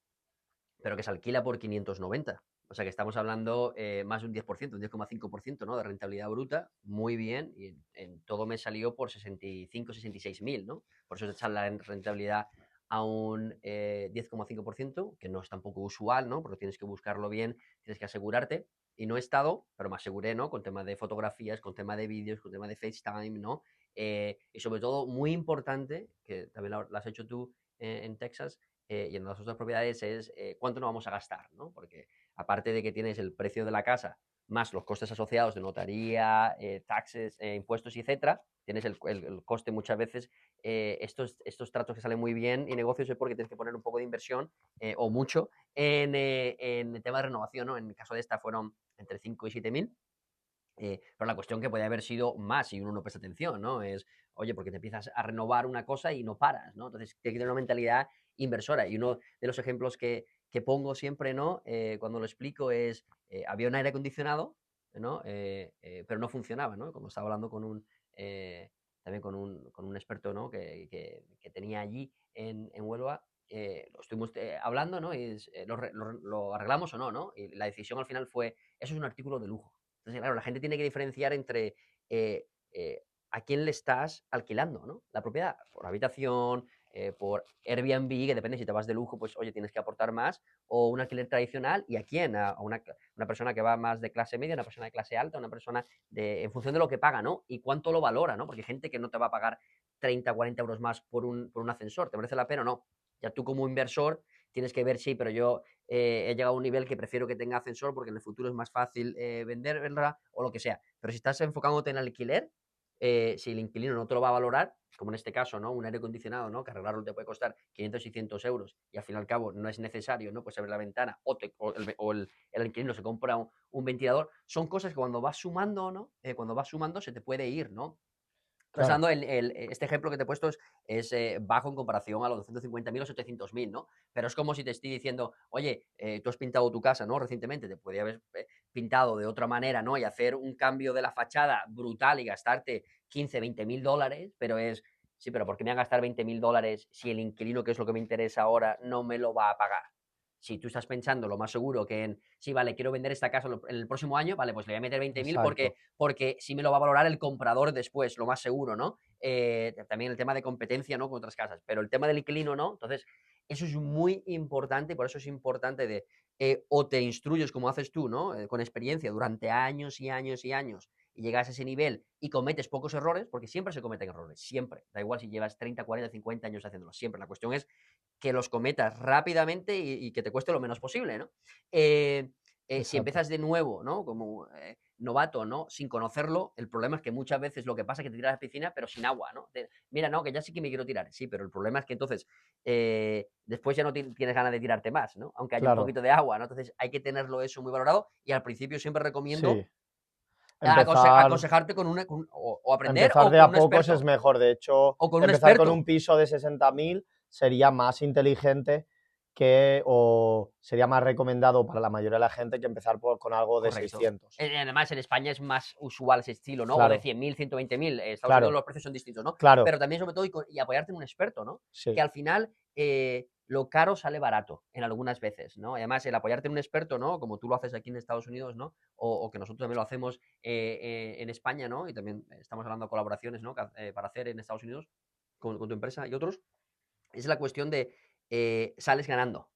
pero que se alquila por 590. O sea que estamos hablando más de un 10%, un 10,5%, ¿no? De rentabilidad bruta, muy bien, y en todo me salió por 65, 66.000, ¿no? Por eso echar la rentabilidad a un 10,5%, que no es tampoco usual, ¿no? Porque tienes que buscarlo bien, tienes que asegurarte, y no he estado, pero me aseguré, ¿no? Con tema de fotografías, con tema de vídeos, con tema de FaceTime, ¿no? Y sobre todo, muy importante, que también lo has hecho tú en Texas, y en las otras propiedades es cuánto nos vamos a gastar, ¿no? Porque aparte de que tienes el precio de la casa más los costes asociados de notaría, taxes, impuestos, etcétera, tienes el coste muchas veces, estos tratos que salen muy bien y negocios es porque tienes que poner un poco de inversión o mucho en el tema de renovación, ¿no? En el caso de esta fueron entre 5 y 7.000. Pero la cuestión que puede haber sido más si uno no presta atención, ¿no? Es, oye, porque te empiezas a renovar una cosa y no paras, ¿no? Entonces, tiene que tener una mentalidad inversora. Y uno de los ejemplos que pongo siempre, ¿no? Cuando lo explico es, había un aire acondicionado, ¿no? Pero no funcionaba, ¿no? Como estaba hablando también con un experto, ¿no? Que tenía allí en Huelva, lo estuvimos hablando, ¿no? Y lo arreglamos o no, ¿no? Y la decisión al final fue, eso es un artículo de lujo. Entonces, claro, la gente tiene que diferenciar entre eh, eh, a quién le estás alquilando, ¿no? La propiedad, por habitación, por Airbnb, que depende si te vas de lujo, pues oye, tienes que aportar más, o un alquiler tradicional, y a quién, a una persona que va más de clase media, una persona de clase alta, una persona en función de lo que paga, ¿no? Y cuánto lo valora, ¿no? Porque hay gente que no te va a pagar 30, 40 euros más por un ascensor, ¿te merece la pena o no? Ya tú como inversor tienes que ver, sí, pero yo he llegado a un nivel que prefiero que tenga ascensor porque en el futuro es más fácil venderla o lo que sea. Pero si estás enfocándote en alquiler, si el inquilino no te lo va a valorar, como en este caso, ¿no? Un aire acondicionado, ¿no? Que arreglarlo te puede costar 500, 600 euros y al fin y al cabo no es necesario, ¿no? Pues abrir la ventana o el inquilino se compra un ventilador. Son cosas que cuando vas sumando, ¿no? Cuando vas sumando se te puede ir, ¿no? Claro. Pensando este ejemplo que te he puesto es bajo en comparación a los 250.000 o 700.000, ¿no? Pero es como si te estoy diciendo, oye, tú has pintado tu casa, ¿no? Recientemente, te podría haber pintado de otra manera, ¿no? Y hacer un cambio de la fachada brutal y gastarte 15, 20.000 dólares, pero sí, pero ¿por qué me voy a gastar 20.000 dólares si el inquilino, que es lo que me interesa ahora, no me lo va a pagar? Si tú estás pensando lo más seguro sí, vale, quiero vender esta casa en el próximo año, vale, pues le voy a meter 20.000 porque, Exacto. porque sí me lo va a valorar el comprador después, lo más seguro, ¿no? También el tema de competencia, ¿no? Con otras casas, pero el tema del inquilino, ¿no? Entonces, eso es muy importante, por eso es importante o te instruyes como haces tú, ¿no? Con experiencia durante años y años y años y llegas a ese nivel y cometes pocos errores, porque siempre se cometen errores, siempre. Da igual si llevas 30, 40, 50 años haciéndolo, siempre. La cuestión es que los cometas rápidamente y que te cueste lo menos posible, ¿no? Si Exacto. empiezas de nuevo, ¿no? Como novato, ¿no? Sin conocerlo, el problema es que muchas veces lo que pasa es que te tiras a la piscina, pero sin agua, ¿no? Mira, no, que ya sí que me quiero tirar. Sí, pero el problema es que entonces después ya no tienes ganas de tirarte más, ¿no? Aunque haya un Claro. poquito de agua, ¿no? Entonces hay que tenerlo eso muy valorado y al principio siempre recomiendo Sí. Empezar, aconsejarte o aprender empezar o de con a un pocos es experto. mejor. De hecho, O con un empezar con experto. un piso de 60.000 sería más inteligente o sería más recomendado para la mayoría de la gente que empezar con algo de Correcto. 600. Además, en España es más usual ese estilo, ¿no? O de Claro, 100.000, 120.000. Estados Unidos claro, los precios son distintos, ¿no? claro. Pero también, sobre todo, y apoyarte en un experto, ¿no? Que Sí, al final lo caro sale barato en algunas veces, ¿no? Además, el apoyarte en un experto, ¿no? Como tú lo haces aquí en Estados Unidos, ¿no? O que nosotros también lo hacemos en España, ¿no? Y también estamos hablando de colaboraciones, ¿no? Para hacer en Estados Unidos con tu empresa y otros. Es la cuestión de sales ganando.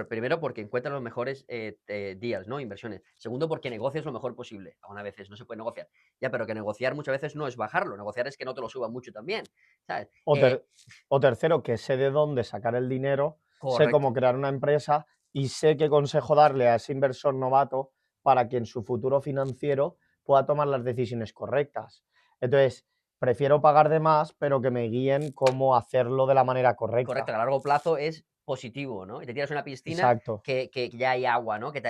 Primero, porque encuentras los mejores deals, ¿no? Inversiones. Segundo, porque negocias lo mejor posible. Algunas veces no se puede negociar. Ya, pero que negociar muchas veces no es bajarlo. Negociar es que no te lo suban mucho también. ¿Sabes? O, ter- o tercero, que sé de dónde sacar el dinero, sé cómo Correcto. crear una empresa y sé qué consejo darle a ese inversor novato para que en su futuro financiero pueda tomar las decisiones correctas. Entonces, prefiero pagar de más, pero que me guíen cómo hacerlo de la manera Correcto, correcta. a largo plazo es positivo, ¿no? Y te tiras a una piscina Exacto, que ya hay agua, ¿no? Que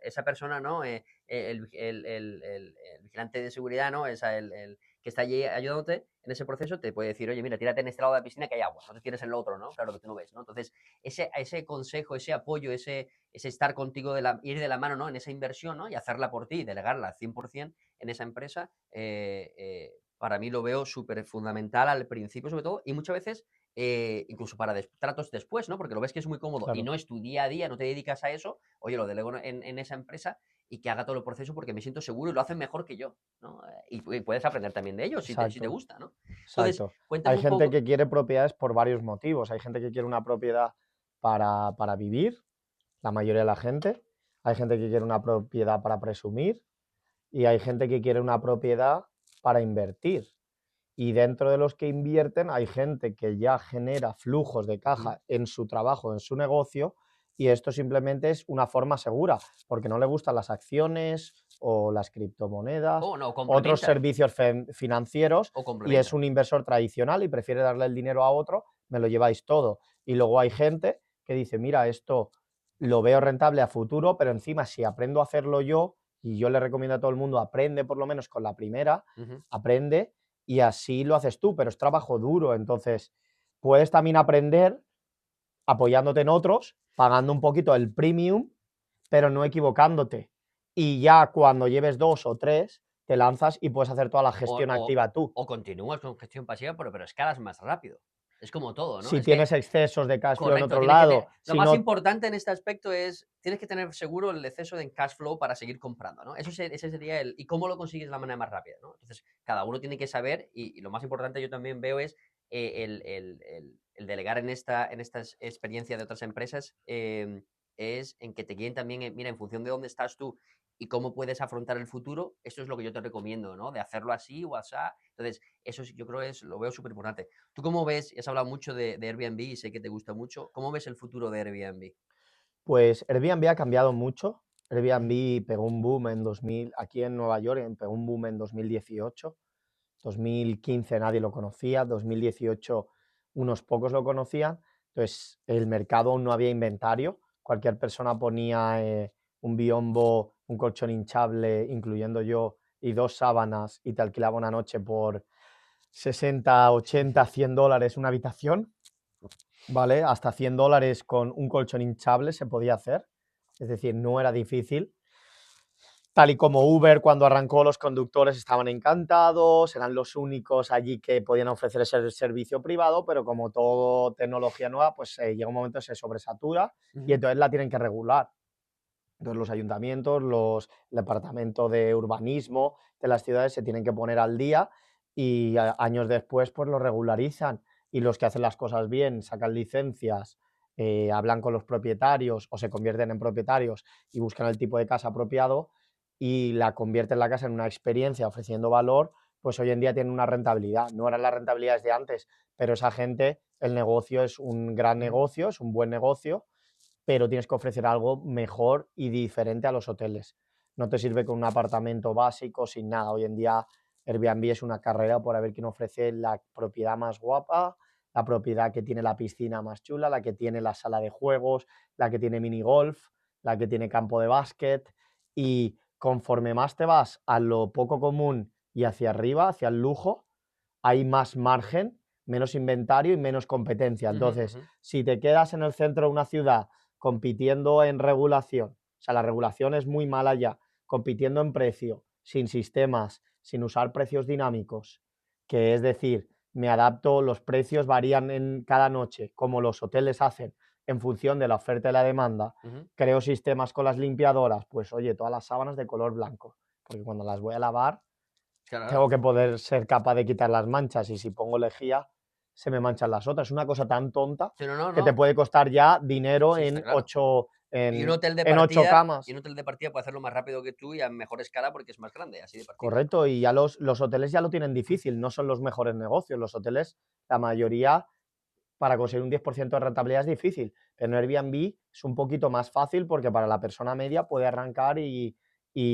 esa persona, ¿no? El vigilante de seguridad, ¿no? Que está allí ayudándote en ese proceso, te puede decir, oye, mira, tírate en este lado de la piscina que hay agua, no te tires en el otro, ¿no? Claro que tú no ves, ¿no? Entonces, ese consejo, ese apoyo, ese estar contigo, ir de la mano, ¿no? En esa inversión, ¿no? Y hacerla por ti, delegarla al 100% en esa empresa, para mí lo veo súper fundamental al principio, sobre todo, y muchas veces incluso para tratos después, ¿no? Porque lo ves que es muy cómodo y claro, no es tu día a día, no te dedicas a eso, oye, lo delego en esa empresa y que haga todo el proceso porque me siento seguro y lo hacen mejor que yo, ¿no? Y puedes aprender también de ellos si te exacto, gusta, ¿no? Entonces, exacto. Hay cuéntame un gente poco. que quiere propiedades por varios motivos. Hay gente que quiere una propiedad para vivir, la mayoría de la gente. Hay gente que quiere una propiedad para presumir y hay gente que quiere una propiedad para invertir. Y dentro de los que invierten hay gente que ya genera flujos de Ujú. caja en su trabajo, en su negocio, y esto simplemente es una forma segura, porque no le gustan las acciones o las criptomonedas, Oh, no, otros complementa, servicios financieros, o y es complementa. un inversor tradicional y prefiere darle el dinero a otro, me lo lleváis todo. Y luego hay gente que dice, mira, esto lo veo rentable a futuro, pero encima si aprendo a hacerlo yo, y yo le recomiendo a todo el mundo, aprende por lo menos con la primera, Ujú. aprende y así lo haces tú, pero es trabajo duro. Entonces, puedes también aprender apoyándote en otros, pagando un poquito el premium, pero no equivocándote. Y ya cuando lleves 2 o 3 te lanzas y puedes hacer toda la O, gestión o, activa tú. o continúas con gestión pasiva, pero escalas más rápido. Es como todo, ¿no? Si Es que tienes excesos de cash flow en correcto, otro tienes que lado, lo si más no, importante en este aspecto es, tienes que tener seguro el exceso de cash flow para seguir comprando, ¿no? Ese sería el, y cómo lo consigues de la manera más rápida, ¿no? Entonces, cada uno tiene que saber, y lo más importante yo también veo es el delegar en estas experiencias de otras empresas, es en que te guíen también, mira, en función de dónde estás tú y cómo puedes afrontar el futuro, eso es lo que yo te recomiendo, ¿no? De hacerlo así o así. Entonces, eso yo creo lo veo súper importante. ¿Tú cómo ves? Y has hablado mucho de Airbnb y sé que te gusta mucho. ¿Cómo ves el futuro de Airbnb? pues Airbnb ha cambiado mucho. Ujú, Airbnb pegó un boom en 2000, aquí en Nueva York, pegó un boom en 2018. 2015 nadie lo conocía, 2018 unos pocos lo conocían, entonces el mercado aún no había inventario, cualquier persona ponía un biombo, un colchón hinchable, incluyendo yo, y 2 sábanas y te alquilaba una noche por 60, 80, ujú. $100 una habitación, ¿vale? Hasta $100 con un colchón hinchable se podía hacer, es decir, no era difícil. Tal y como Uber, cuando arrancó, los conductores estaban encantados, eran los únicos allí que podían ofrecer ese servicio privado, pero como todo tecnología nueva, pues llega un momento que se sobresatura y Ujú. entonces la tienen que regular. Entonces los ayuntamientos, el departamento de urbanismo de las ciudades se tienen que poner al día y años después pues lo regularizan y los que hacen las cosas bien sacan licencias, hablan con los propietarios o se convierten en propietarios y buscan el tipo de casa apropiado y la convierten la casa en una experiencia ofreciendo valor, pues hoy en día tienen una rentabilidad. No eran las rentabilidades de antes, pero esa gente, el negocio es un gran Ujú. negocio, es un buen negocio, pero tienes que ofrecer algo mejor y diferente a los hoteles. No te sirve con un apartamento básico sin nada. Hoy en día Airbnb es una carrera por ver quién ofrece la propiedad más guapa, la propiedad que tiene la piscina más chula, la que tiene la sala de juegos, la que tiene mini golf, la que tiene campo de básquet. Y conforme más te vas a lo poco común y hacia arriba, hacia el lujo, hay más margen, menos inventario y menos competencia. Ujú, Entonces, ujú. si te quedas en el centro de una ciudad compitiendo en regulación, o sea, la regulación es muy mala ya, compitiendo en precio, sin sistemas, sin usar precios dinámicos, que es decir, me adapto, los precios varían en cada noche, como los hoteles hacen, en función de la oferta y la demanda. Ujú. Creo sistemas con las limpiadoras, pues oye, todas las sábanas de color blanco, porque cuando las voy a lavar Claro, tengo que poder ser capaz de quitar las manchas y si pongo lejía se me manchan las otras. Es una cosa tan tonta sí, no, no, que te no. puede costar ya dinero Sí, está claro. en, Y un hotel de en ocho partida, y camas. un hotel de partida puede hacerlo más rápido que tú y a mejor escala porque es más grande, así de partida, ¿no? Correcto, y ya los hoteles ya lo tienen difícil, no son los mejores negocios. Los hoteles, la mayoría, para conseguir un 10% de rentabilidad es difícil. En Airbnb es un poquito más fácil porque para la persona media puede arrancar y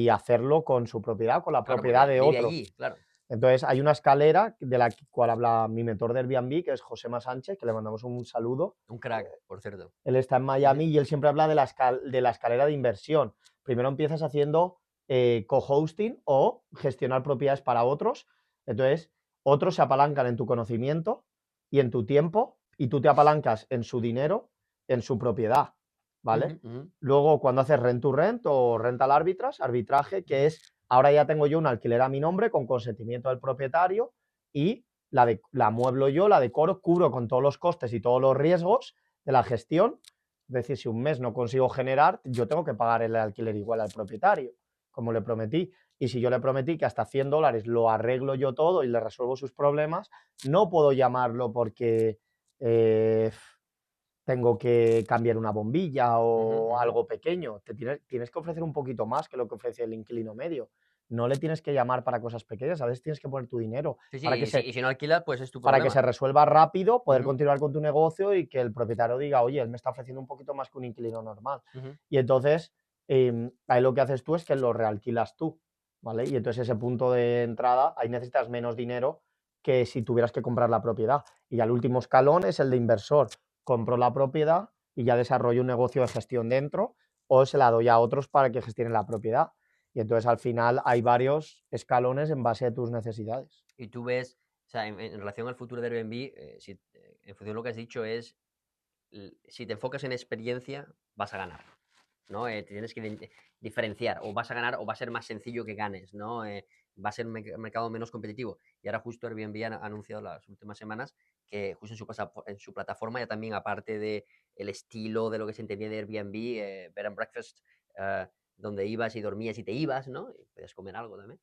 hacerlo con su propiedad, con la Claro, propiedad porque de vive otro. allí, claro. Entonces, hay una escalera de la cual habla mi mentor de Airbnb, que es Josema Sánchez, que le mandamos un saludo. Un crack, por cierto. Él está en Ujú, Miami y él siempre habla de la escalera de inversión. Primero empiezas haciendo co-hosting o gestionar propiedades para otros. Entonces, otros se apalancan en tu conocimiento y en tu tiempo y tú te apalancas en su dinero, en su propiedad, ujú, ¿vale? ujú. Luego, cuando haces rent to rent o rental arbitraje, que es ahora ya tengo yo un alquiler a mi nombre con consentimiento del propietario y la mueblo yo, la decoro, cubro con todos los costes y todos los riesgos de la gestión. Es decir, si un mes no consigo generar, yo tengo que pagar el alquiler igual al propietario, como le prometí. Y si yo le prometí que hasta $100 lo arreglo yo todo y le resuelvo sus problemas, no puedo llamarlo porque tengo que cambiar una bombilla Ujú, o ujú. algo pequeño. Tienes que ofrecer un poquito más que lo que ofrece el inquilino medio. No le tienes que llamar para cosas pequeñas, a veces tienes que poner tu dinero Sí, sí, para que y si no alquilas, pues es tu para que se problema. resuelva rápido, poder Ujú, continuar con tu negocio y que el propietario diga, oye, él me está ofreciendo un poquito más que un inquilino normal. ujú. Y entonces, ahí lo que haces tú es que lo realquilas tú, ¿vale? Y entonces ese punto de entrada, ahí necesitas menos dinero que si tuvieras que comprar la propiedad. Y ya el último escalón es el de inversor. Compro la propiedad y ya desarrollo un negocio de gestión dentro o se la doy a otros para que gestionen la propiedad. Y entonces al final hay varios escalones en base a tus necesidades. Y tú ves, o sea, en relación al futuro de Airbnb, en función de lo que has dicho es, si te enfocas en experiencia, vas a ganar, ¿no? Te tienes que diferenciar, o vas a ganar o va a ser más sencillo que ganes, ¿no? Va a ser un mercado menos competitivo. Y ahora justo Airbnb ha anunciado las últimas semanas que justo en su plataforma ya también, aparte de el estilo de lo que se entendía de Airbnb, bed and breakfast, eh, donde ibas y dormías y te ibas, ¿no? Y podías comer algo también.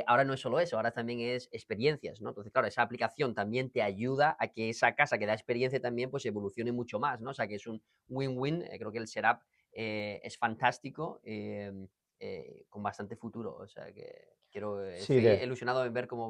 Ahora no es solo eso, ahora también es experiencias, ¿no? Entonces, claro, esa aplicación también te ayuda a que esa casa que da experiencia también pues evolucione mucho más, ¿no? O sea, que es un win-win. Creo que el setup es fantástico, con bastante futuro. O sea, que Sí, estoy ilusionado en ver cómo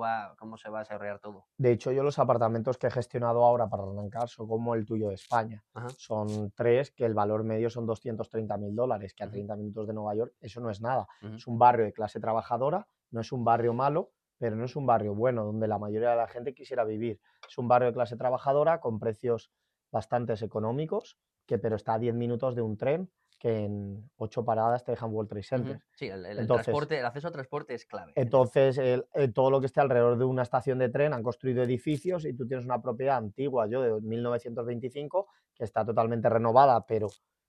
se va a desarrollar todo. de hecho, yo los apartamentos que he gestionado ahora para arrancar son como el tuyo de España. Ajá. Son tres que el valor medio son $230.000, que a Ujú, 30 minutos de Nueva York eso no es nada. ujú, Es un barrio de clase trabajadora, no es un barrio malo, pero no es un barrio bueno donde la mayoría de la gente quisiera vivir. Es un barrio de clase trabajadora con precios bastante económicos, pero está a 10 minutos de un tren que en 8 paradas te dejan World Trade ujú. Center. Sí, el Entonces, transporte, el acceso al transporte es clave en eso. entonces, todo lo que esté alrededor de una estación de tren han construido edificios y tú tienes una propiedad antigua, yo de 1925, que está totalmente renovada, pero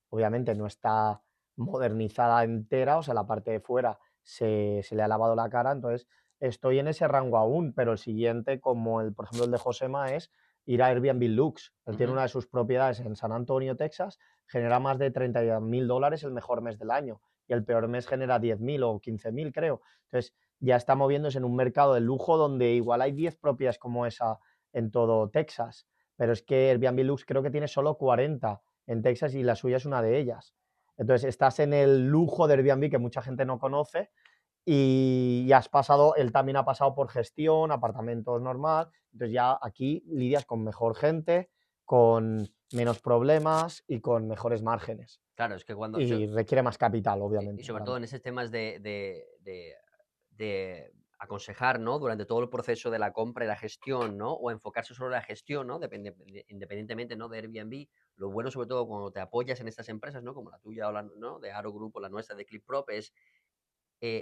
obviamente no está modernizada entera, o sea, la parte de fuera se le ha lavado la cara, entonces estoy en ese rango aún, pero el siguiente, como por ejemplo el de Josema, es ir a Airbnb Lux. Él tiene Ujú. una de sus propiedades en San Antonio, Texas, genera más de $30.000 el mejor mes del año y el peor mes genera 10.000 o 15.000, creo. Entonces, ya está moviéndose en un mercado de lujo donde igual hay 10 propiedades como esa en todo Texas, pero es que Airbnb Lux creo que tiene solo 40 en Texas y la suya es una de ellas. Entonces estás en el lujo de Airbnb que mucha gente no conoce y has pasado, él también ha pasado por gestión, apartamentos normal, entonces ya aquí lidias con mejor gente, con menos problemas y con mejores márgenes. Claro, es que cuando, Y requiere más capital, y obviamente, sobre todo claro. en esos temas de aconsejar, ¿no? Durante todo el proceso de la compra y la gestión, ¿no? O enfocarse solo en la gestión, ¿no? Independientemente, ¿no? De Airbnb, lo bueno, sobre todo, cuando te apoyas en estas empresas, ¿no? Como la tuya o la, ¿no? De Aro Group o la nuestra de ClipProp, es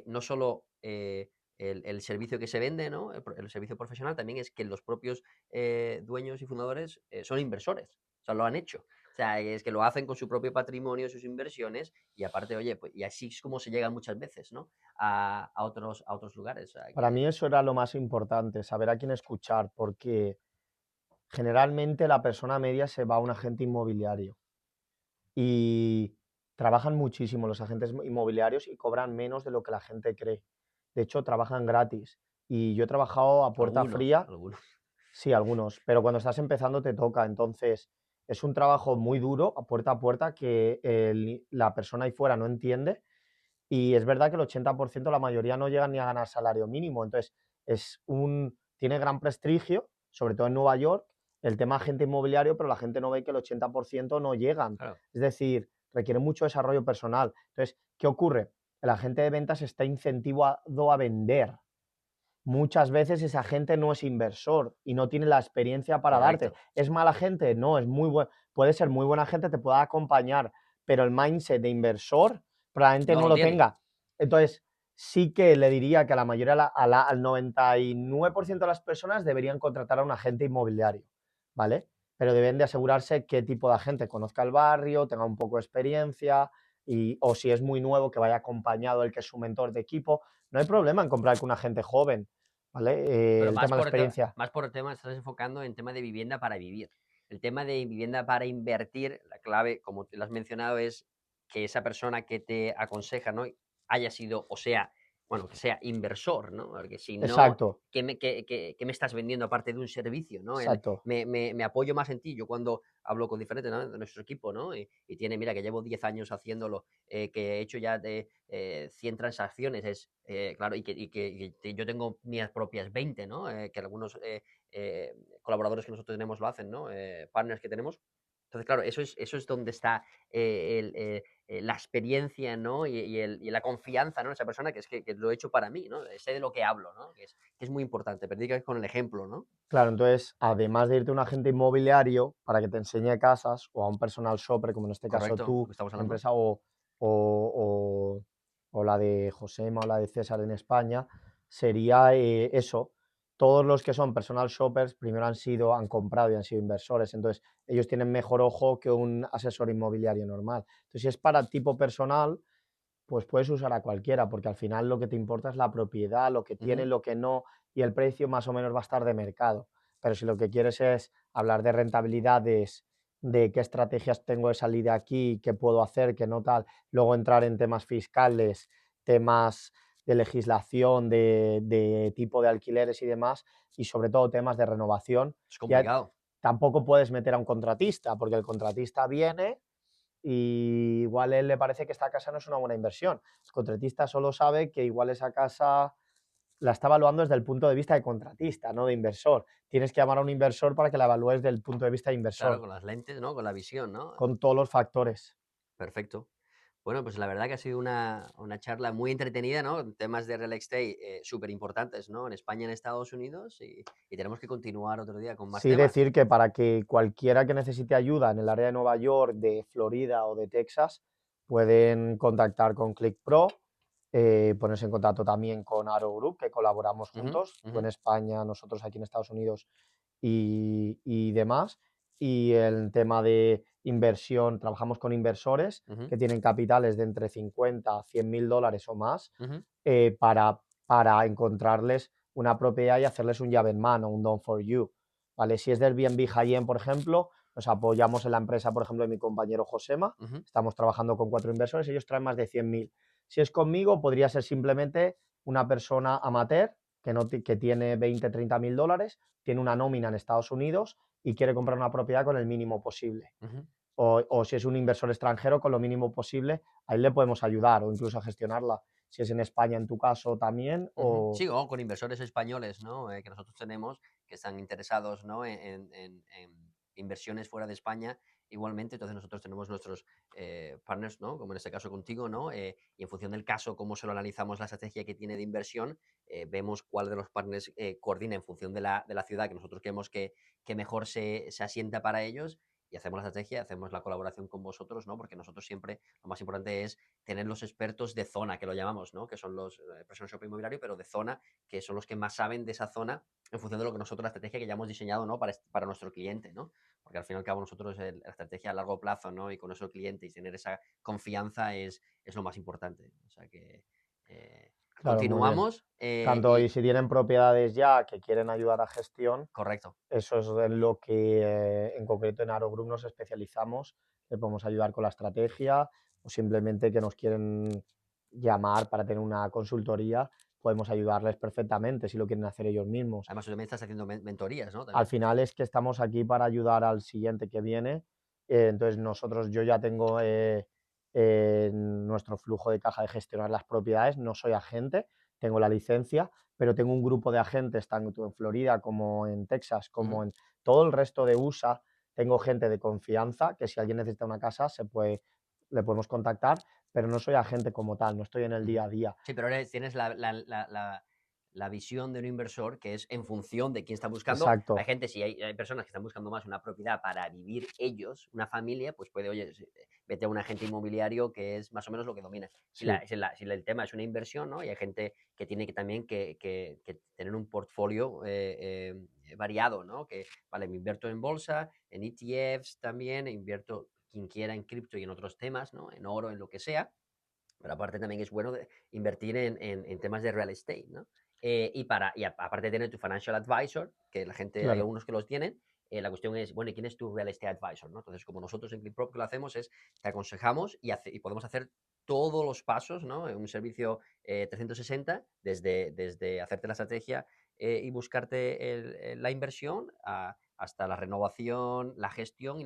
no solo el servicio que se vende, ¿no? El servicio profesional, también es que los propios dueños y fundadores son inversores, o sea, lo han hecho. O sea, es que lo hacen con su propio patrimonio, sus inversiones, y aparte, oye, pues, y así es como se llega muchas veces, ¿no? A otros lugares. O sea, Para mí que, eso era lo más importante, saber a quién escuchar, porque generalmente la persona media se va a un agente inmobiliario y trabajan muchísimo los agentes inmobiliarios y cobran menos de lo que la gente cree. De hecho, trabajan gratis. Y yo he trabajado a puerta algunos, fría, algunos. sí, algunos, pero cuando estás empezando te toca. Entonces, es un trabajo muy duro a puerta que la persona ahí fuera no entiende y es verdad que el 80% la mayoría no llegan ni a ganar salario mínimo. Entonces, tiene gran prestigio, sobre todo en Nueva York, el tema agente inmobiliario, pero la gente no ve que el 80% no llegan. Claro. Es decir, requiere mucho desarrollo personal. Entonces, ¿qué ocurre? El agente de ventas está incentivado a vender. muchas veces esa gente no es inversor y no tiene la experiencia para darte. Correcto. ¿Es mala gente? No, es muy buen, puede ser muy buena gente, te pueda acompañar, pero el mindset de inversor probablemente No no lo lo tiene. tenga. Entonces, sí que le diría que a la mayoría, al 99% de las personas deberían contratar a un agente inmobiliario, ¿vale? Pero deben de asegurarse qué tipo de agente conozca el barrio, tenga un poco de experiencia y, o si es muy nuevo, que vaya acompañado el que es su mentor de equipo. No hay problema en comprar con una gente joven, ¿vale? Pero El tema de la experiencia. más por el tema, estás enfocando en tema de vivienda para vivir. El tema de vivienda para invertir, la clave, como te lo has mencionado, es que esa persona que te aconseja, ¿no? Haya sido, o sea, bueno, que sea inversor, ¿no? Porque si no, Exacto, ¿qué me estás vendiendo aparte de un servicio, ¿no? exacto. Me apoyo más en ti. Yo cuando hablo con diferentes, ¿no? De nuestro equipo, ¿no? Y tiene, mira, que llevo 10 años haciéndolo, que he hecho ya de 100 transacciones, es claro, y que yo tengo mías propias 20, ¿no? Que algunos colaboradores que nosotros tenemos lo hacen, ¿no? Partners que tenemos. Entonces, claro, eso es donde está la experiencia, ¿no? Y la confianza, ¿no? En esa persona que lo he hecho para mí, ¿no? Sé de lo que hablo, ¿no? Que es muy importante, predicar con el ejemplo, ¿no? Claro, entonces, además de irte a un agente inmobiliario para que te enseñe casas o a un personal shopper, como en este caso Correcto, lo tú, que estamos tu hablando. empresa o, o la de Josema o la de César en España, sería eso. Todos los que son personal shoppers primero han comprado y han sido inversores, entonces ellos tienen mejor ojo que un asesor inmobiliario normal. Entonces, si es para tipo personal, pues puedes usar a cualquiera, porque al final lo que te importa es la propiedad, lo que tiene, Ujú. lo que no, y el precio más o menos va a estar de mercado. Pero si lo que quieres es hablar de rentabilidades, de qué estrategias tengo de salir de aquí, qué puedo hacer, qué no tal, luego entrar en temas fiscales, temas de legislación, de tipo de alquileres y demás, y sobre todo temas de renovación, Es ya complicado. tampoco puedes meter a un contratista, porque el contratista viene y igual él le parece que esta casa no es una buena inversión. El contratista solo sabe que igual esa casa la está evaluando desde el punto de vista de contratista, no de inversor. Tienes que llamar a un inversor para que la evalúes desde el punto de vista de Claro, inversor, con las lentes, ¿no? Con la visión, ¿no? con todos los factores. Perfecto. Bueno, pues la verdad que ha sido una charla muy entretenida, ¿no? Temas de real estate súper importantes, ¿no? En España y en Estados Unidos y tenemos que continuar otro día con más Sí temas. decir que para que cualquiera que necesite ayuda en el área de Nueva York, de Florida o de Texas, pueden contactar con ClickPro, ponerse en contacto también con Aro Group, que colaboramos Ujú, juntos, tú ujú, en España, nosotros aquí en Estados Unidos y demás. Y el tema de inversión, trabajamos con inversores ujú, que tienen capitales de entre 50 a 100 mil dólares o más ujú, para encontrarles una propiedad y hacerles un llave en mano, un done for you. ¿Vale? Si es del Airbnb High-End, por ejemplo, nos apoyamos en la empresa, por ejemplo, de mi compañero Josema. ujú, Estamos trabajando con 4 inversores, ellos traen más de 100.000. Si es conmigo, podría ser simplemente una persona amateur que tiene 20, 30 mil dólares, tiene una nómina en Estados Unidos y quiere comprar una propiedad con el mínimo posible. ujú, O si es un inversor extranjero, con lo mínimo posible, ahí le podemos ayudar o incluso a gestionarla. Si es en España, en tu caso, también, ujú. o Sí, o con inversores españoles, ¿no? Que nosotros tenemos, que están interesados, ¿no? En inversiones fuera de España. Igualmente, entonces nosotros tenemos nuestros partners, ¿no? Como en este caso contigo, ¿no? Y en función del caso, cómo se lo analizamos la estrategia que tiene de inversión, vemos cuál de los partners coordina en función de la ciudad que nosotros queremos que mejor se asienta para ellos y hacemos la estrategia, hacemos la colaboración con vosotros, ¿no? Porque nosotros siempre, lo más importante es tener los expertos de zona, que lo llamamos, ¿no? Que son los personal shopper inmobiliario, pero de zona, que son los que más saben de esa zona en función de lo que nosotros, la estrategia que ya hemos diseñado, ¿no? Para nuestro cliente, ¿no? Porque al fin y al cabo nosotros la estrategia a largo plazo, ¿no? Y con nuestro cliente y tener esa confianza es lo más importante. O sea que claro, muy bien. continuamos Tanto y y si tienen propiedades ya que quieren ayudar a gestión, correcto. eso es en lo que en concreto en Aro Group nos especializamos, le podemos ayudar con la estrategia o simplemente que nos quieren llamar para tener una consultoría, podemos ayudarles perfectamente si lo quieren hacer ellos mismos. Además, tú también estás haciendo mentorías, ¿no? Al También. final es que estamos aquí para ayudar al siguiente que viene. Entonces nosotros, yo ya tengo nuestro flujo de caja de gestionar las propiedades, no soy agente, tengo la licencia, pero tengo un grupo de agentes tanto en Florida como en Texas, Ujú, como en todo el resto de USA. Tengo gente de confianza que si alguien necesita una casa le podemos contactar, pero no soy agente como tal, no estoy en el día ujú. a día. Sí, pero tienes la visión de un inversor, que es en función de quién está buscando. Exacto. Hay gente, si hay personas que están buscando más una propiedad para vivir ellos, una familia, pues puede, oye, vete a un agente inmobiliario que es más o menos lo que domina. Si, Sí, si el tema es una inversión, ¿no? Y hay gente que tiene que también que tener un portfolio variado, ¿no? Que, vale, me invierto en bolsa, en ETFs también, invierto quien quiera en cripto y en otros temas, ¿no? En oro, en lo que sea. Pero aparte también es bueno invertir en temas de real estate, ¿no? Aparte de tener tu financial advisor, que la gente, hay claro. algunos que los tienen, la cuestión es, bueno, ¿y quién es tu real estate advisor? ¿No? Entonces, como nosotros en ClickProp lo hacemos es, te aconsejamos y podemos hacer todos los pasos, ¿no? En un servicio 360, desde hacerte la estrategia y buscarte la inversión hasta la renovación, la gestión y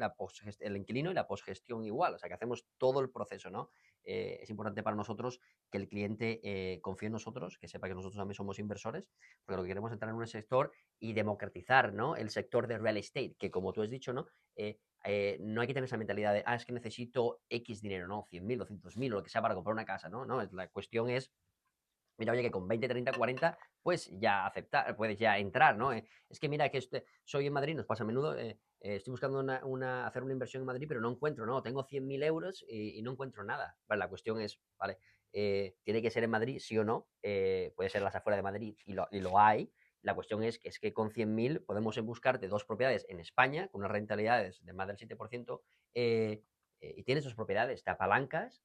el inquilino y la postgestión igual. O sea, que hacemos todo el proceso, ¿no? Es importante para nosotros que el cliente confíe en nosotros, que sepa que nosotros también somos inversores, porque lo que queremos es entrar en un sector y democratizar, ¿no? El sector de real estate, que como tú has dicho, ¿no? No hay que tener esa mentalidad de, es que necesito X dinero, ¿no? 100.000, 200.000 o lo que sea para comprar una casa, ¿no? No, la cuestión es, mira, oye, que con 20, 30, 40, pues ya aceptar, puedes ya entrar, ¿no? Es que mira, que soy en Madrid, nos pasa a menudo, estoy buscando hacer una inversión en Madrid, pero no encuentro, ¿no? Tengo 100.000 euros y no encuentro nada. Vale, la cuestión es, vale, tiene que ser en Madrid, sí o no, puede ser las afueras de Madrid y lo hay. La cuestión es que con 100.000 podemos buscarte dos propiedades en España, con unas rentabilidades de más del 7%, y tienes dos propiedades, te apalancas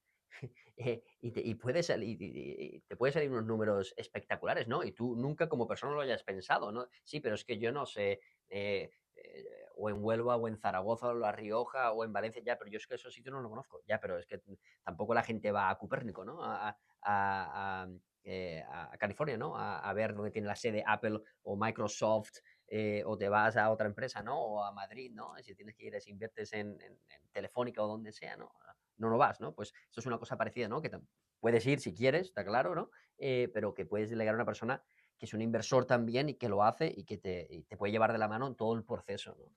y te puede salir unos números espectaculares, ¿no? Y tú nunca como persona lo hayas pensado, ¿no? Sí, pero es que yo no sé, o en Huelva, o en Zaragoza, o en La Rioja, o en Valencia, ya, pero yo es que esos sitios no los conozco, ya, pero es que tampoco la gente va a Copérnico, ¿no? A California, ¿no? A ver dónde tiene la sede Apple o Microsoft, o te vas a otra empresa, ¿no? O a Madrid, ¿no? Si tienes que ir, si inviertes en Telefónica o donde sea, ¿no? No lo vas, ¿no? Pues esto es una cosa parecida, ¿no? Que puedes ir si quieres, está claro, ¿no? Pero que puedes delegar a una persona que es un inversor también y que lo hace y que te puede llevar de la mano en todo el proceso, ¿no?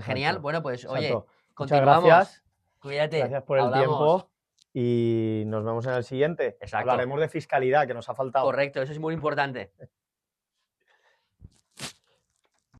Genial, Exacto, bueno, pues oye, exacto. Muchas continuamos. gracias, Cuídate, gracias por el hablamos. tiempo y nos vemos en el siguiente. Exacto, Hablaremos de fiscalidad, que nos ha faltado. correcto, eso es muy importante.